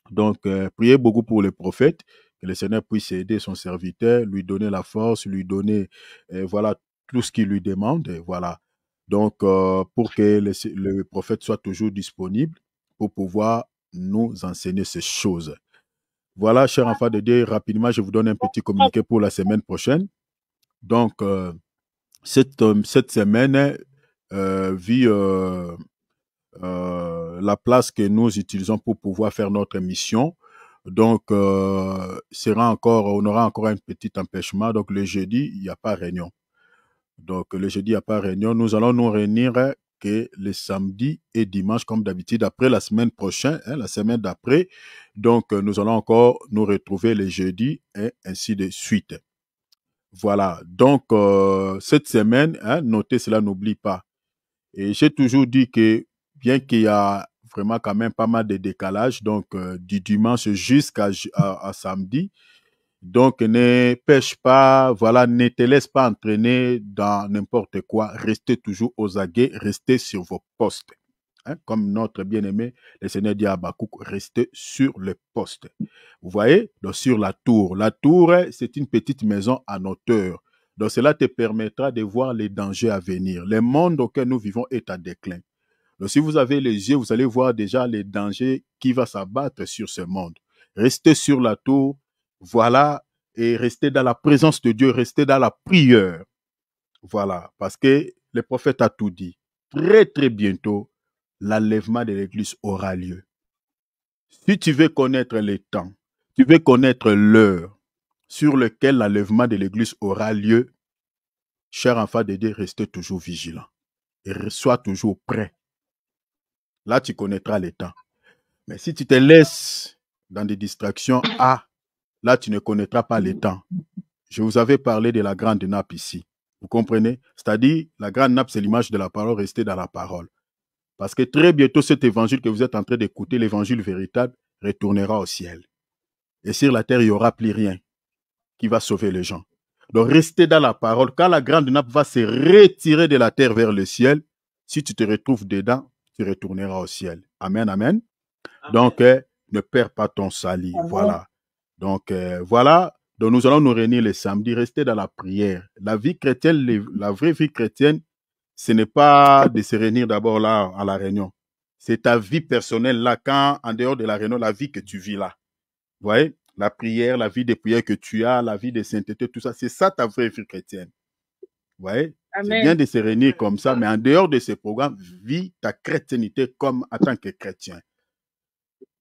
Donc, priez beaucoup pour le prophète, que le Seigneur puisse aider son serviteur, lui donner la force, lui donner voilà, tout ce qu'il lui demande. Voilà. Donc, pour que le prophète soit toujours disponible pour pouvoir nous enseigner ces choses. Voilà, cher enfant de Dieu, rapidement, je vous donne un petit communiqué pour la semaine prochaine. Donc, cette semaine vit la place que nous utilisons pour pouvoir faire notre mission. Donc, on aura encore un petit empêchement. Donc, le jeudi, il n'y a pas réunion. Donc, le jeudi, il n'y a pas réunion. Nous allons nous réunir que le samedi et dimanche, comme d'habitude, après la semaine prochaine, la semaine d'après. Donc, nous allons encore nous retrouver les jeudis et ainsi de suite. Voilà. Donc, cette semaine, notez cela, n'oublie pas. Et j'ai toujours dit que, bien qu'il y a vraiment quand même pas mal de décalage, donc du dimanche jusqu'à samedi, donc ne pêche pas, voilà, ne te laisse pas entraîner dans n'importe quoi, restez toujours aux aguets, restez sur vos postes. Comme notre bien-aimé, le Seigneur dit à Habakkuk, restez sur le poste. Vous voyez, donc sur la tour. La tour, c'est une petite maison en hauteur. Donc cela te permettra de voir les dangers à venir. Le monde auquel nous vivons est à déclin. Donc si vous avez les yeux, vous allez voir déjà les dangers qui vont s'abattre sur ce monde. Restez sur la tour, voilà, et restez dans la présence de Dieu, restez dans la prière. Voilà, parce que le prophète a tout dit. Très, très bientôt, l'enlèvement de l'Église aura lieu. Si tu veux connaître les temps, tu veux connaître l'heure sur laquelle l'enlèvement de l'Église aura lieu, cher enfant de Dieu, restez toujours vigilant et sois toujours prêt. Là, tu connaîtras les temps. Mais si tu te laisses dans des distractions, là, tu ne connaîtras pas les temps. Je vous avais parlé de la grande nappe ici. Vous comprenez? C'est-à-dire, la grande nappe, c'est l'image de la parole, restez dans la parole. Parce que très bientôt, cet évangile que vous êtes en train d'écouter, l'évangile véritable, retournera au ciel. Et sur la terre, il n'y aura plus rien qui va sauver les gens. Donc, restez dans la parole. Quand la grande nappe va se retirer de la terre vers le ciel, si tu te retrouves dedans, tu retourneras au ciel. Amen, amen. Donc, ne perds pas ton salut. Voilà. Donc, voilà. Donc, nous allons nous réunir le samedi. Restez dans la prière. La vie chrétienne, la vraie vie chrétienne, ce n'est pas de se réunir d'abord là, à la réunion. C'est ta vie personnelle là, quand, en dehors de la réunion, la vie que tu vis là. Vous voyez? La prière, la vie de prière que tu as, la vie de sainteté, tout ça, c'est ça ta vraie vie chrétienne. Vous voyez? C'est bien de se réunir comme ça, mais en dehors de ce programme, vis ta chrétienté comme en tant que chrétien.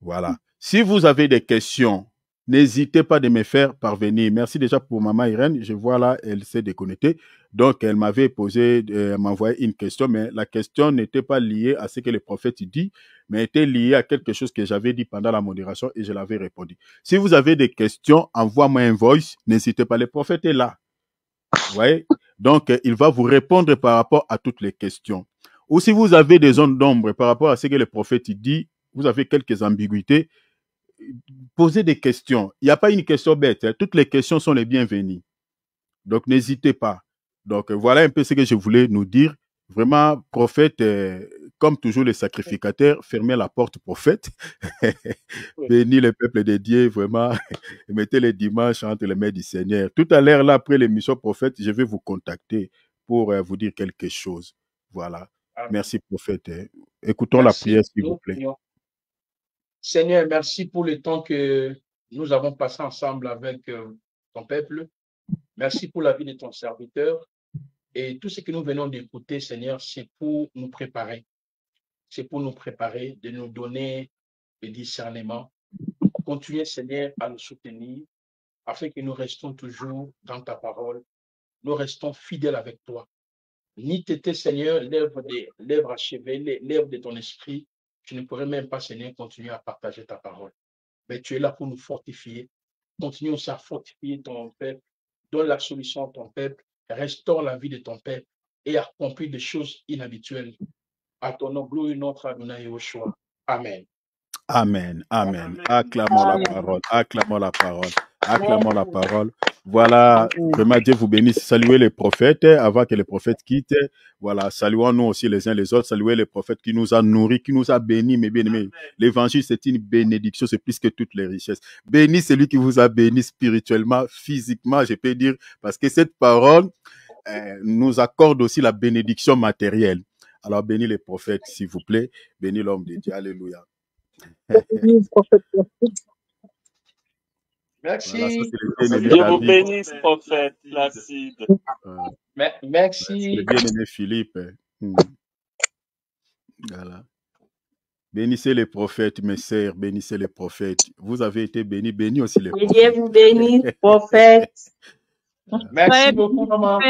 Voilà. Si vous avez des questions, n'hésitez pas de me faire parvenir. Merci déjà pour maman Irène. Je vois là, elle s'est déconnectée. Donc, elle m'avait posé, elle m'a envoyé une question, mais la question n'était pas liée à ce que le prophète dit, mais était liée à quelque chose que j'avais dit pendant la modération et je l'avais répondu. Si vous avez des questions, envoie-moi un voice. N'hésitez pas. Le prophète est là. Vous voyez? Donc, il va vous répondre par rapport à toutes les questions. Ou si vous avez des zones d'ombre par rapport à ce que le prophète dit, vous avez quelques ambiguïtés, posez des questions. Il n'y a pas une question bête. Hein. Toutes les questions sont les bienvenues. Donc, n'hésitez pas. Donc, voilà un peu ce que je voulais nous dire. Vraiment, prophète, comme toujours les sacrificateurs, fermez la porte prophète. Bénis le peuple de Dieu, vraiment. Mettez les dimanches entre les mains du Seigneur. Tout à l'heure, là, après l'émission prophète, je vais vous contacter pour vous dire quelque chose. Voilà. Merci, prophète. Écoutons la prière, s'il vous plaît. Seigneur, merci pour le temps que nous avons passé ensemble avec ton peuple. Merci pour la vie de ton serviteur. Et tout ce que nous venons d'écouter, Seigneur, c'est pour nous préparer. C'est pour nous préparer, de nous donner le discernement. Continuez, Seigneur, à nous soutenir afin que nous restons toujours dans ta parole. Nous restons fidèles avec toi. Ni t'étais, Seigneur, l'œuvre achevée, l'œuvre de ton esprit, tu ne pourrais même pas, Seigneur, continuer à partager ta parole. Mais tu es là pour nous fortifier. Continue aussi à fortifier ton peuple. Donne la solution à ton peuple. Restaure la vie de ton peuple et accomplis des choses inhabituelles. À ton nom, gloire notre Adonai Yehoshua. Amen. Amen. Amen. Acclamons la parole. Acclamons la parole. Acclamons la parole. Voilà, vraiment Dieu vous bénisse. Saluez les prophètes avant que les prophètes quittent. Voilà, saluons-nous aussi les uns les autres. Saluez les prophètes qui nous a nourris, qui nous a bénis, mes bien-aimés. L'évangile, c'est une bénédiction, c'est plus que toutes les richesses. Béni celui qui vous a béni spirituellement, physiquement, je peux dire, parce que cette parole nous accorde aussi la bénédiction matérielle. Alors, bénis les prophètes, s'il vous plaît. Bénis l'homme de Dieu. Alléluia. Merci. Voilà, Dieu vous bénisse, prophète Placide. Merci. Le bien-aimé Philippe. Voilà. Bénissez les prophètes, mes sœurs, bénissez les prophètes. Vous avez été bénis, bénis aussi les prophètes. Dieu vous bénisse, prophète. Merci beaucoup, maman.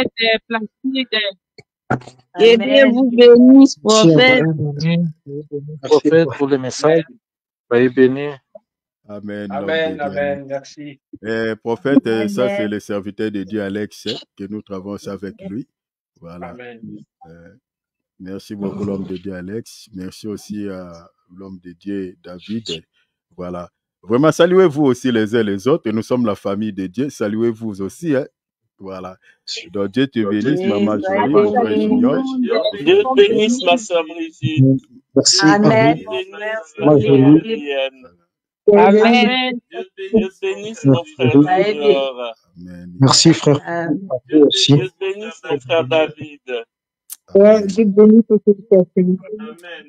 Et Dieu vous bénisse, prophète. Prophète pour le message. Soyez bénis. Amen. Amen, amen, merci. Prophète, ça c'est le serviteur de Dieu Alex, que nous travaillons avec lui. Voilà. Amen. Merci beaucoup l'homme de Dieu Alex. Merci aussi à l'homme de Dieu David. Voilà. Vraiment, saluez-vous aussi les uns les autres. Nous sommes la famille de Dieu. Saluez-vous aussi. Hein. Voilà. Donc Dieu te bénisse, maman Jolie, mon frère Junior. Dieu te bénisse, ma soeur Brigitte. Merci. Amen. Dieu te bénisse, ma soeur Adrienne. Amen. Dieu bénisse mon frère Junior. Amen. Merci, frère. Vous aussi. Dieu bénisse mon frère David. Dieu bénisse aussi Catherine.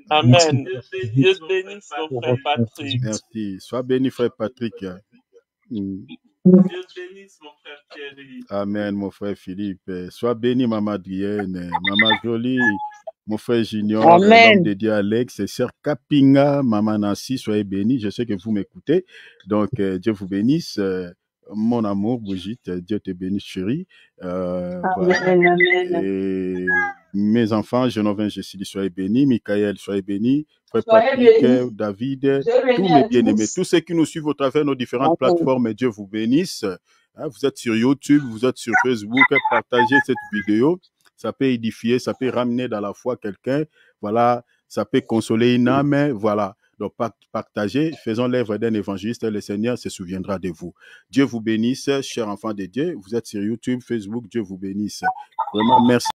Amen. Dieu bénisse mon frère Patrick. Merci. Sois béni, frère Patrick. Mm. Dieu bénisse mon frère Thierry. Amen, mon frère Philippe. Sois béni, maman Adrienne, maman Jolie, mon frère Junior, Amen. l'homme de Dieu Alex, et sœur Kapinga, maman Nancy, soyez bénis. Je sais que vous m'écoutez. Donc, Dieu vous bénisse. Mon amour, Brigitte, Dieu te bénisse, chérie. Voilà. Amen. Et mes enfants, Genovin, Jessie, soyez bénis. Michael, soyez bénis. Frère Soyez Patrick, bénis. David, Soyez tous bénis mes à bien-aimés, tous. tous ceux qui nous suivent au travers de nos différentes Amen. plateformes, Dieu vous bénisse. Hein, vous êtes sur YouTube, vous êtes sur Facebook, partagez cette vidéo. Ça peut édifier, ça peut ramener dans la foi quelqu'un. Voilà, ça peut consoler une âme. Voilà. Donc, partagez, faisons l'œuvre d'un évangéliste. Le Seigneur se souviendra de vous. Dieu vous bénisse, chers enfants de Dieu. Vous êtes sur YouTube, Facebook. Dieu vous bénisse. Vraiment, merci.